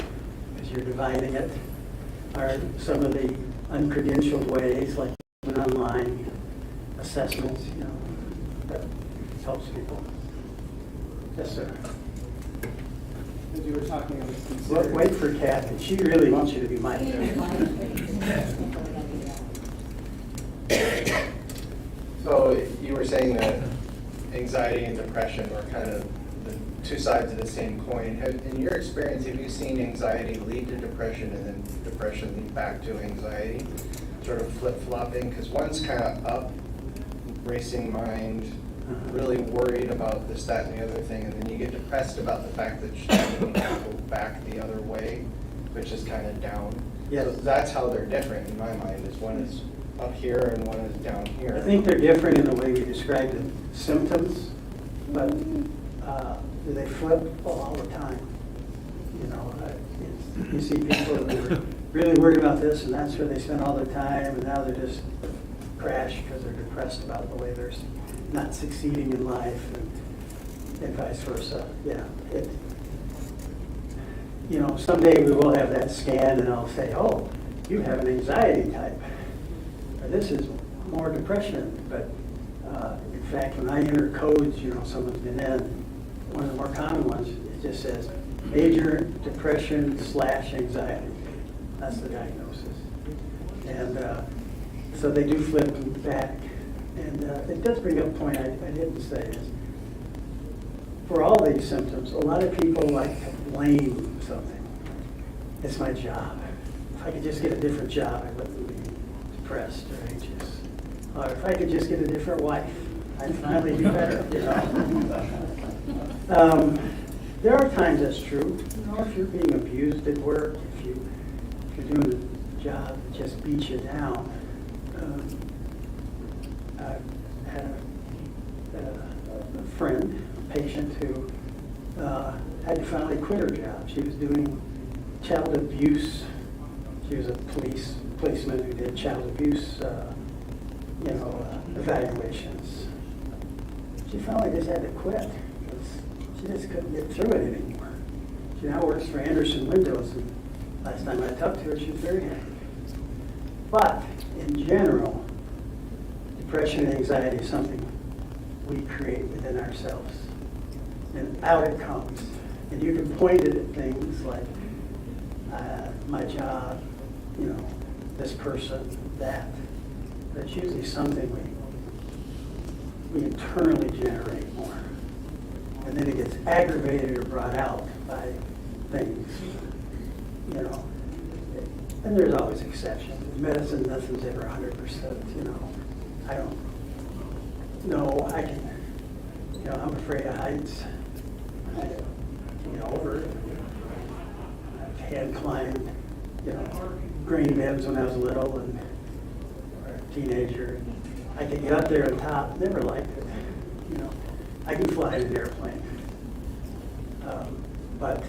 because you're dividing it. Or some of the uncredentialed ways, like online assessments, you know, that helps people. Yes, sir. As you were talking, I was Well, considering. wait for Kathy. She really wants you to be my So you were saying that anxiety and depression are kind of the two sides of the same coin. In your experience, have you seen anxiety lead to depression and then depression lead back to anxiety, sort of flip-flopping? Because one's kind of up, racing mind, really worried about this, that, and the other thing, and then you get depressed about the fact that you need to go back the other way, which is kind of down. Yes. So that's how they're different in my mind, is one is up here and one is down here. I think they're different in the way we describe the symptoms, but they flip all the time. You know, you see people who are really worried about this, and that's where they spend all their time, and now they're just crash because they're depressed about the way they're not succeeding in life, and vice versa. Yeah. You know, someday we will have that scan, and I'll say, oh, you have an anxiety type. This is more depression, but in fact, when I enter codes, you know, someone's been in, one of the more common ones, it just says major depression / anxiety. That's the diagnosis. And so they do flip back. And it does bring up a point I didn't say is, for all these symptoms, a lot of people like to blame something. It's my job. If I could just get a different job, I wouldn't be depressed or anxious. Or if I could just get a different wife, I'd finally be better, you know. There are times that's true. You know, if you're being abused at work, if you're doing a job that just beats you down. I had a friend, a patient who had to finally quit her job. She was doing child abuse. She was a policeman who did child abuse, evaluations. She finally just had to quit because she just couldn't get through it anymore. She now works for Anderson Windows, and last time I talked to her, she was very happy. But in general, depression and anxiety is something we create within ourselves. And out it comes. And you can point it at things like my job, you know, this person, that. But it's usually something we internally generate more. And then it gets aggravated or brought out by things, you know. And there's always exceptions. In medicine, nothing's ever 100%, you know. I don't know, I'm afraid of heights. I get over it. I've hand climbed, grain beds when I was little and or a teenager. I could get up there on top, never liked it. I can fly in an airplane. But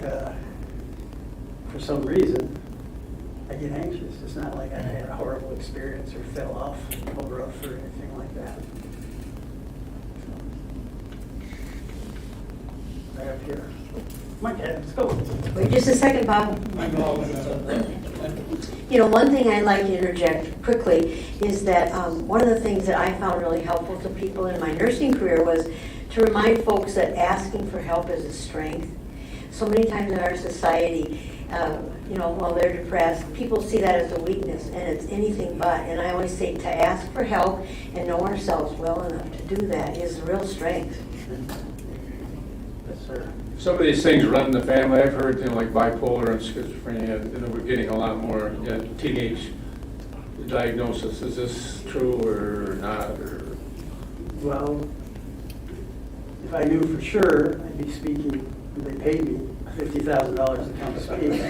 for some reason, I get anxious. It's not like I had a horrible experience or fell off a roof or anything like that. Right up here. Come on, Ed, let's go. Wait just a second, Bob. One thing I'd like to interject quickly is that one of the things that I found really helpful to people in my nursing career was to remind folks that asking for help is a strength. So many times in our society, while they're depressed, people see that as a weakness, and it's anything but. And I always say to ask for help and know ourselves well enough to do that is a real strength. Yes, sir. Some of these things run in the family. I've heard like bipolar and schizophrenia. We're getting a lot more teenage diagnosis. Is this true or not? Or Well, If I knew for sure, I'd be speaking, they paid me $50,000 to come speak.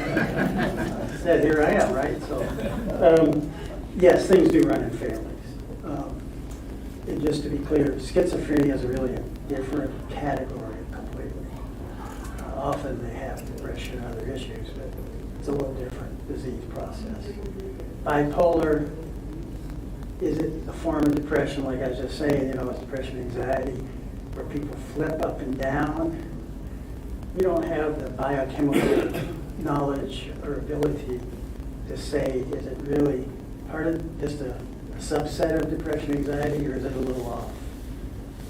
Said, here I am, right? So, yes, things do run in families. And just to be clear, schizophrenia is really a different category completely. Often they have depression and other issues, but it's a little different disease process. Bipolar, is it a form of depression, like I was just saying, it's depression, anxiety, where people flip up and down? We don't have the biochemical knowledge or ability to say, is it really part of just a subset of depression, anxiety, or is it a little off?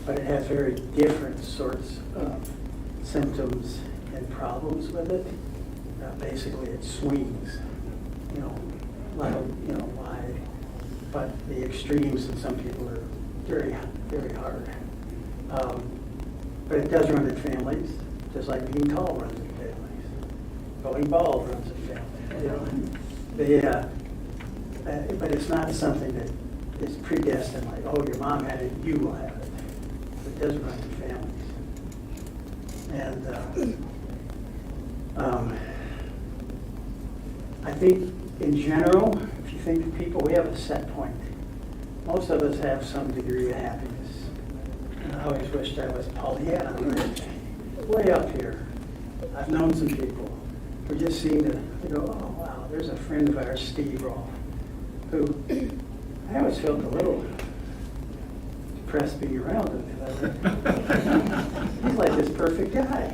But it has very different sorts of symptoms and problems with it. Basically, it swings, wide. But the extremes in some people are very, very hard. But it does run in families, just like being tall runs in families. Going bald runs in families. But it's not something that is predestined, like, oh, your mom had it, you will have it. It does run in families. And I think in general, if you think of people, we have a set point. Most of us have some degree of happiness. And I always wished I was Pollyanna, right? Way up here. I've known some people who just seem to go, oh, wow, there's a friend of ours, Steve Rolfe, who I always felt a little depressed being around him. He's like this perfect guy.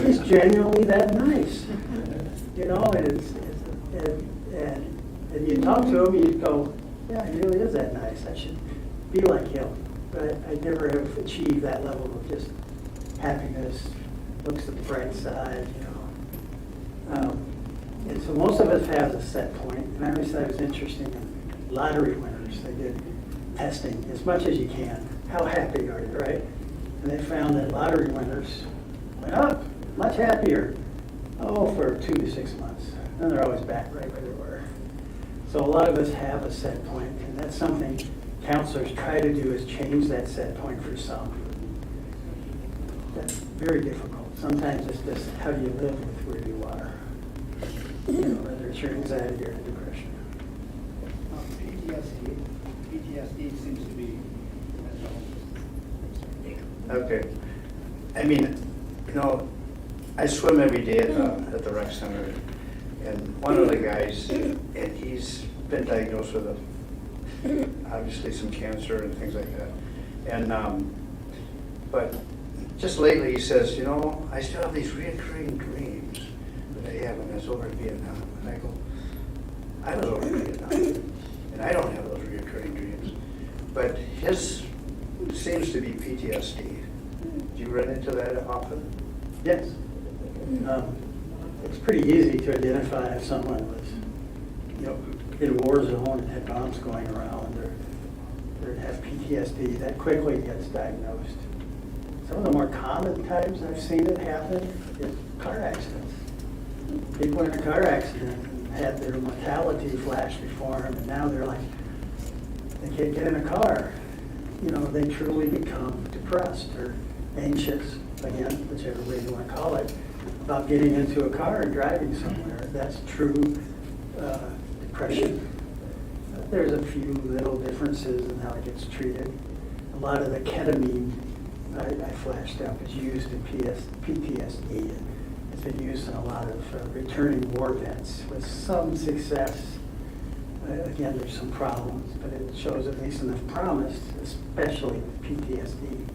He's genuinely that nice. And you talk to him, you go, yeah, he really is that nice. I should be like him. But I never have achieved that level of just happiness, looks at the bright side, And so most of us have a set point. And I always thought it was interesting in lottery winners. They did testing as much as you can. How happy are you, right? And they found that lottery winners went up, much happier, for 2 to 6 months. And they're always back right where they were. So a lot of us have a set point, and that's something counselors try to do, is change that set point for some. That's very difficult. Sometimes it's just how do you live with where you are, whether it's your anxiety or depression. PTSD seems to be Okay. I mean, I swim every day at the rec center, and one of the guys, and he's been diagnosed with obviously some cancer and things like that. And but just lately he says, I still have these recurring dreams that I have when I was over in Vietnam. And I go, I was over in Vietnam, and I don't have those recurring dreams. But his seems to be PTSD. Do you run into that often? Yes. It's pretty easy to identify if someone was, in a war zone and had bombs going around, or have PTSD. That quickly gets diagnosed. Some of the more common times I've seen it happen is car accidents. People in a car accident had their mortality flash before them, and now they're like, they can't get in a car. They truly become depressed or anxious, again, whichever way you want to call it, about getting into a car and driving somewhere. That's true depression. There's a few little differences in how it gets treated. A lot of the ketamine I flashed up is used in PTSD. It's been used in a lot of returning war vets with some success. Again, there's some problems, but it shows at least enough promise, especially with PTSD.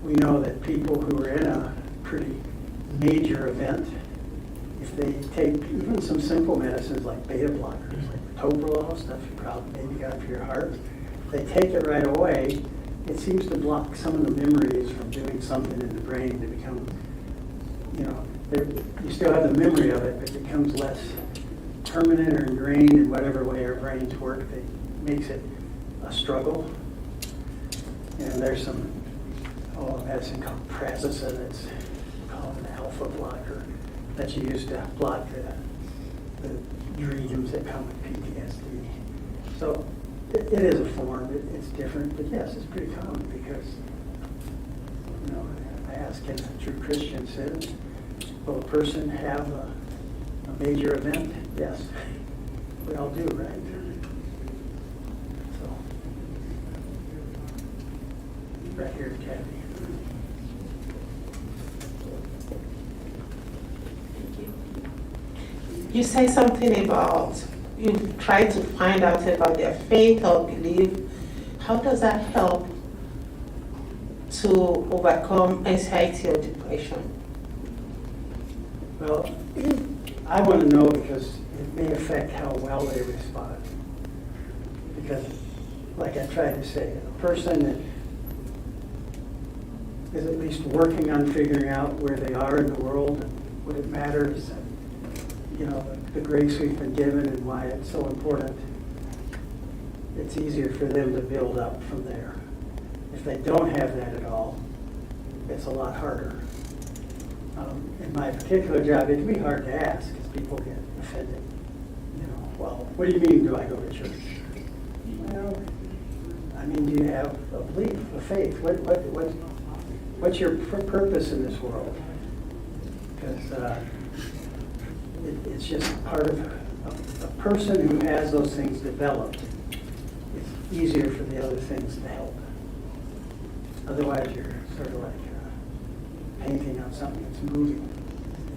We know that people who are in a pretty major event, if they take even some simple medicines like beta blockers, like metoprolol, stuff you probably maybe got for your heart, if they take it right away, it seems to block some of the memories from doing something in the brain to become, you still have the memory of it, but it becomes less permanent or ingrained in whatever way our brains work. It makes it a struggle. And there's some medicine called Prazosin, it's called an alpha blocker, that's used to block the dreams that come with PTSD. So it is a form, it's different, but yes, it's pretty common because ask, can a true Christian sin? Will a person have a major event? Yes. We all do, right? So, right here, Kathy. You say something about you try to find out about their faith or belief. How does that help to overcome anxiety or depression? Well, I want to know because it may affect how well they respond. Because, like I tried to say, a person that is at least working on figuring out where they are in the world and what it matters, and the grace we've been given and why it's so important, it's easier for them to build up from there. If they don't have that at all, it's a lot harder. In my particular job, it can be hard to ask because people get offended. Well, what do you mean, do I go to church? Well, I mean, do you have a belief, a faith? What's your purpose in this world? Because it's just part of a person who has those things developed. It's easier for the other things to help. Otherwise, you're sort of like painting on something that's moving.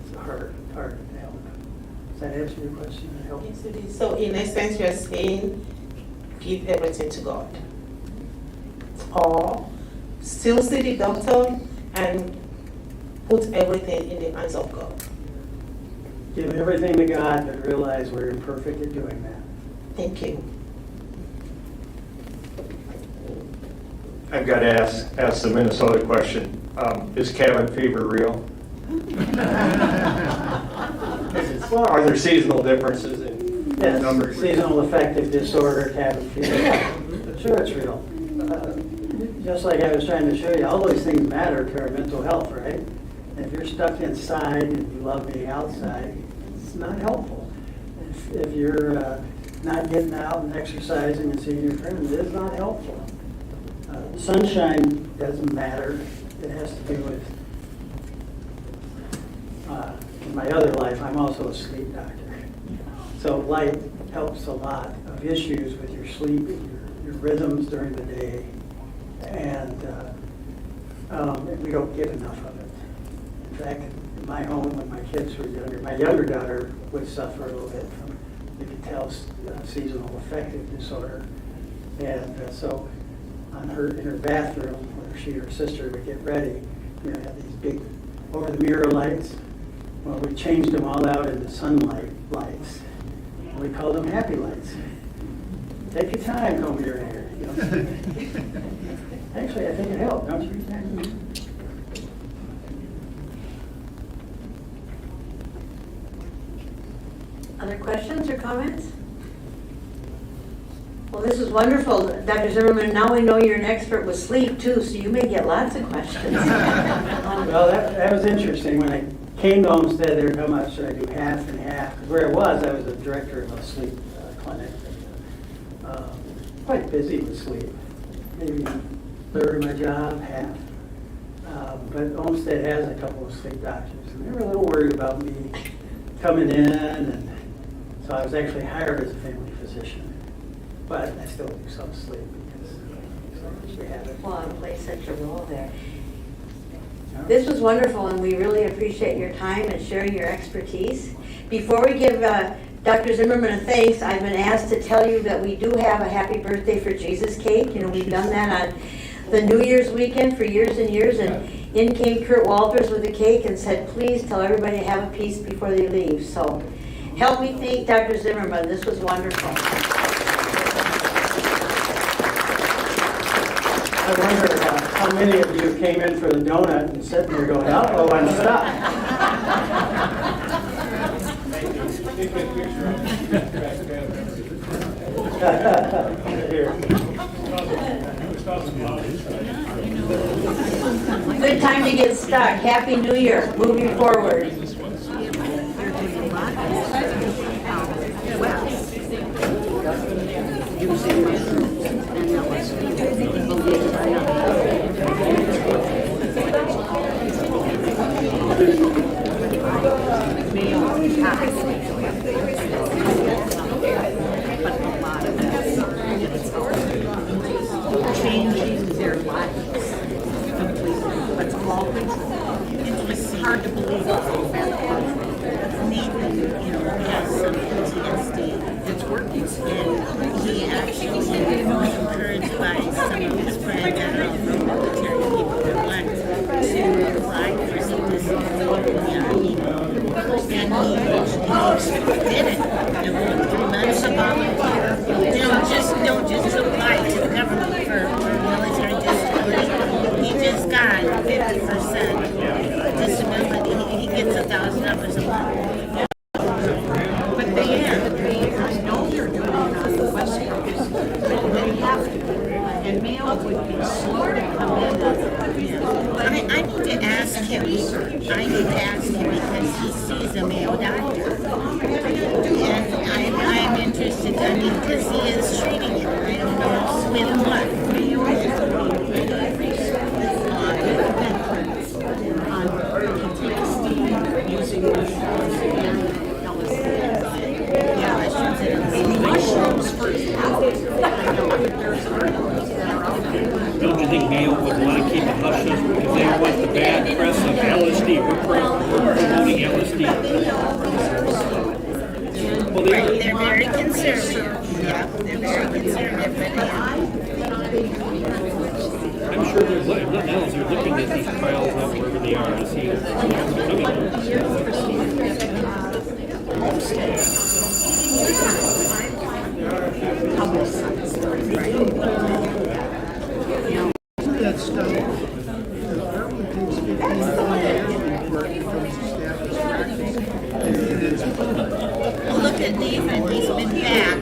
It's hard to help. Does that answer your question? Yes, it is. So in essence, you're saying give everything to God. Or still see the doctor and put everything in the hands of God. Give everything to God, but realize we're imperfect at doing that. Thank you. I've got to ask the Minnesota question. Is cabin fever real? Are there seasonal differences in Yes, numbers? seasonal affective disorder, cabin fever. Yeah, sure it's real. Just like I was trying to show you, all those things matter to our mental health, right? And if you're stuck inside and you love being outside, it's not helpful. If you're not getting out and exercising and seeing your friends, it is not helpful. Sunshine doesn't matter. It has to do with, in my other life, I'm also a sleep doctor. So light helps a lot of issues with your sleep, your rhythms during the day, and we don't get enough of it. In fact, in my home, when my kids were younger, my younger daughter would suffer a little bit from, you could tell, seasonal affective disorder. And so in her bathroom, where she or her sister would get ready, had these big over-the-mirror lights. Well, we changed them all out into sunlight lights. And we called them happy lights. Take your time, comb your hair. Actually, I think it helped, don't you? Other questions or comments? Well, this is wonderful, Dr. Zimmerman. Now we know you're an expert with sleep too, so you may get lots of questions. Well, that was interesting. When I came to Olmsted, they were talking about should I do half and half? Because where I was a director of a sleep clinic. Quite busy with sleep. Maybe a third of my job, half. But Olmsted has a couple of sleep doctors, and they were a little worried about me coming in, and so I was actually hired as a family physician. But I still do some sleep because we have it. Well, it plays such a role there. This was wonderful, and we really appreciate your time and sharing your expertise. Before we give Dr. Zimmerman a thanks, I've been asked to tell you that we do have a Happy Birthday for Jesus cake. We've done that on the New Year's weekend for years and years, and in came Kurt Walters with a cake and said, please tell everybody to have a piece before they leave. So help me thank Dr. Zimmerman. This was wonderful. I wonder how many of you came in for the donut and sitting there going, uh-oh, I'm stuck. Good time to get stuck. Happy New Year. Moving forward. encouraged by some of his friends that are also military people that want to apply for some disability in the Army. And he did it. You know, 3 months of volunteer. You know, don't just apply to the government for military disability. He just got 50% disability. He gets $1,000 a month. But I know they're doing it on the West Coast, but they have to. And Mayo would be slow to come in. I need to ask him because he sees a Mayo doctor. And I'm interested, because he is treating it. I don't know with what. Mayo is doing research on PTSD using mushrooms and LSD. Mushrooms for there's articles that are out there. Don't you think Mayo would want to keep it hush hush because they want the bad press of LSD? We're promoting LSD. Well, They're very conservative. Yeah, they're very conservative. But I'm sure they're if nothing else, they're looking at these trials out wherever they are to see if That stuff, it probably takes 15 years before it becomes established practice. well, look at Nathan. He's been back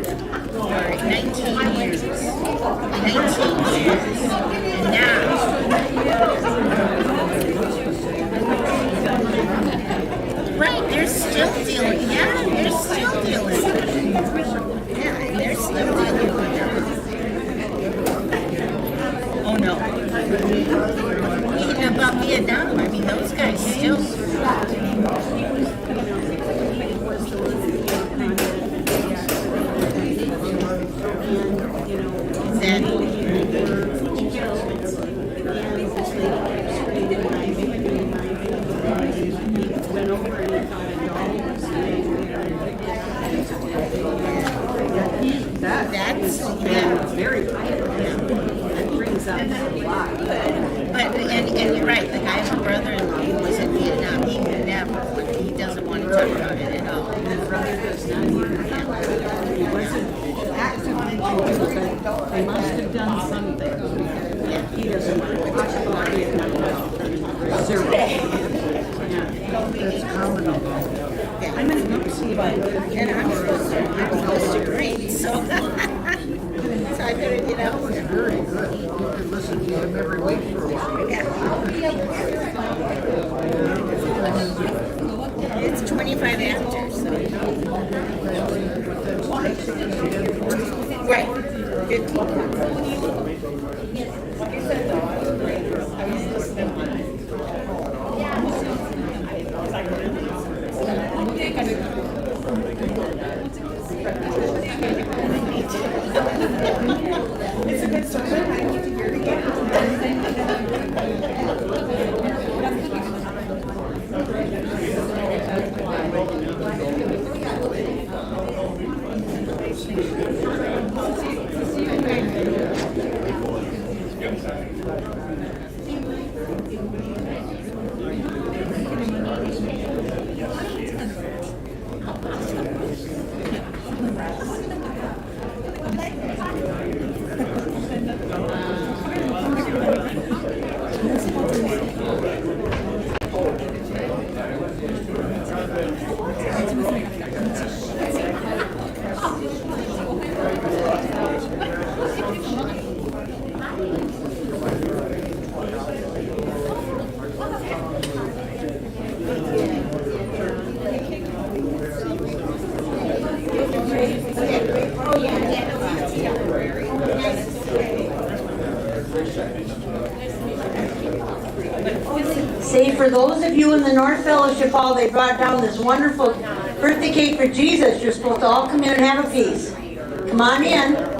for 19 years. 19 years. And now, right, they're still dealing. Yeah, they're still dealing. Yeah, they're still dealing with it. Oh no. Even about Vietnam, I mean, those guys still. Went over and got That's very that brings up a lot. But and you're right. Like I have a brother-in-law who was in Vietnam. He doesn't want to talk about it at all. My brother does not even have it. He wasn't actively doing it, but they must have done something. Yeah, he doesn't want to talk about Vietnam at all. Zero. Yeah, that's common. I'm in Lucy, but And I'm supposed to read, so so I better get out there. Very good. You can listen to him every week for a while. It's 25 after, so. Right. 15. It's a good sermon. I need to hear it again. Say, for those of you in the North Fellowship Hall, they brought down this wonderful birthday cake for Jesus. You're supposed to all come in and have a piece. Come on in.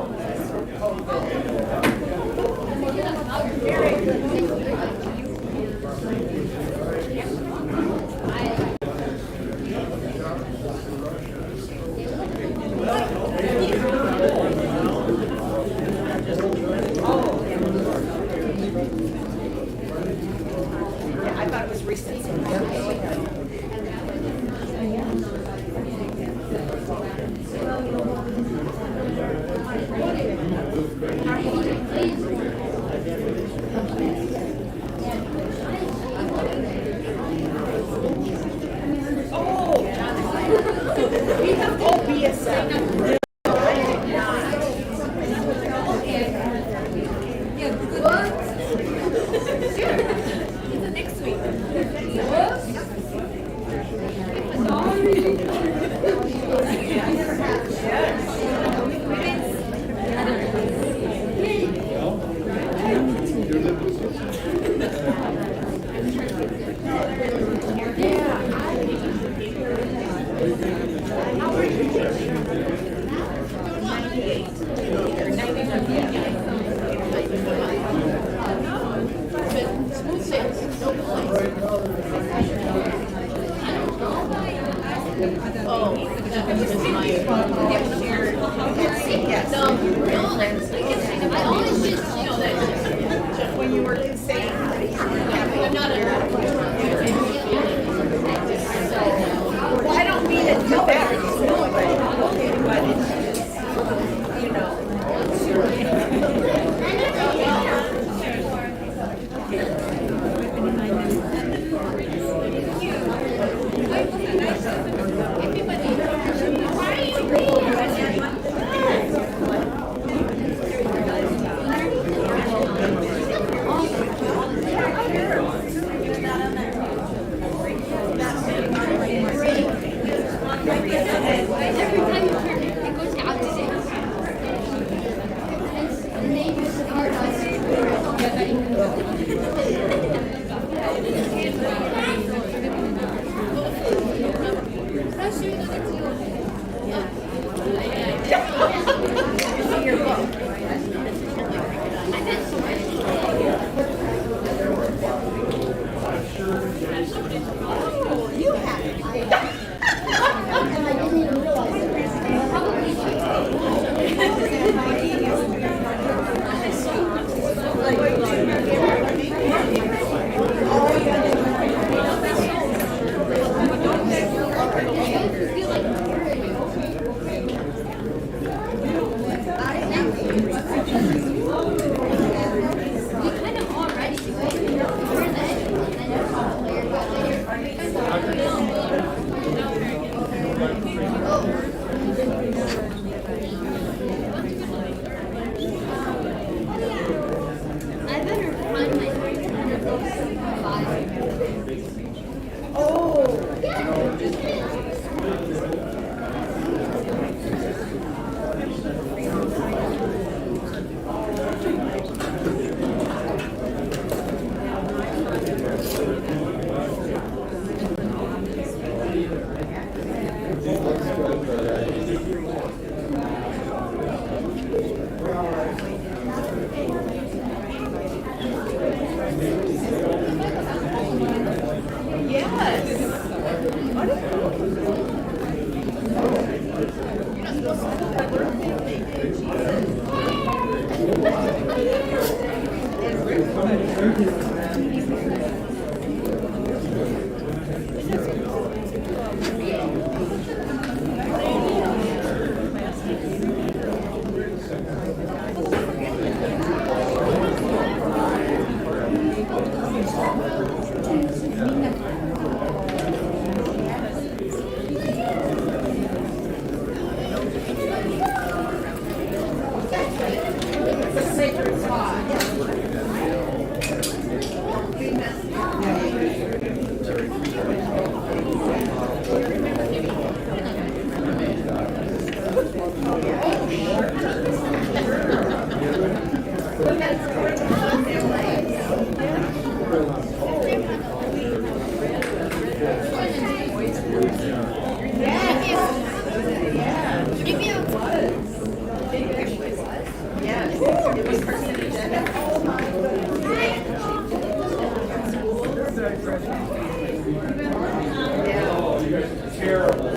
I always just, that when you were insane, I'm not a. Well, I don't mean it so bad, but it's just, Every time you turn it, it goes out to date. The neighbors are you have it. I better find my Terrible.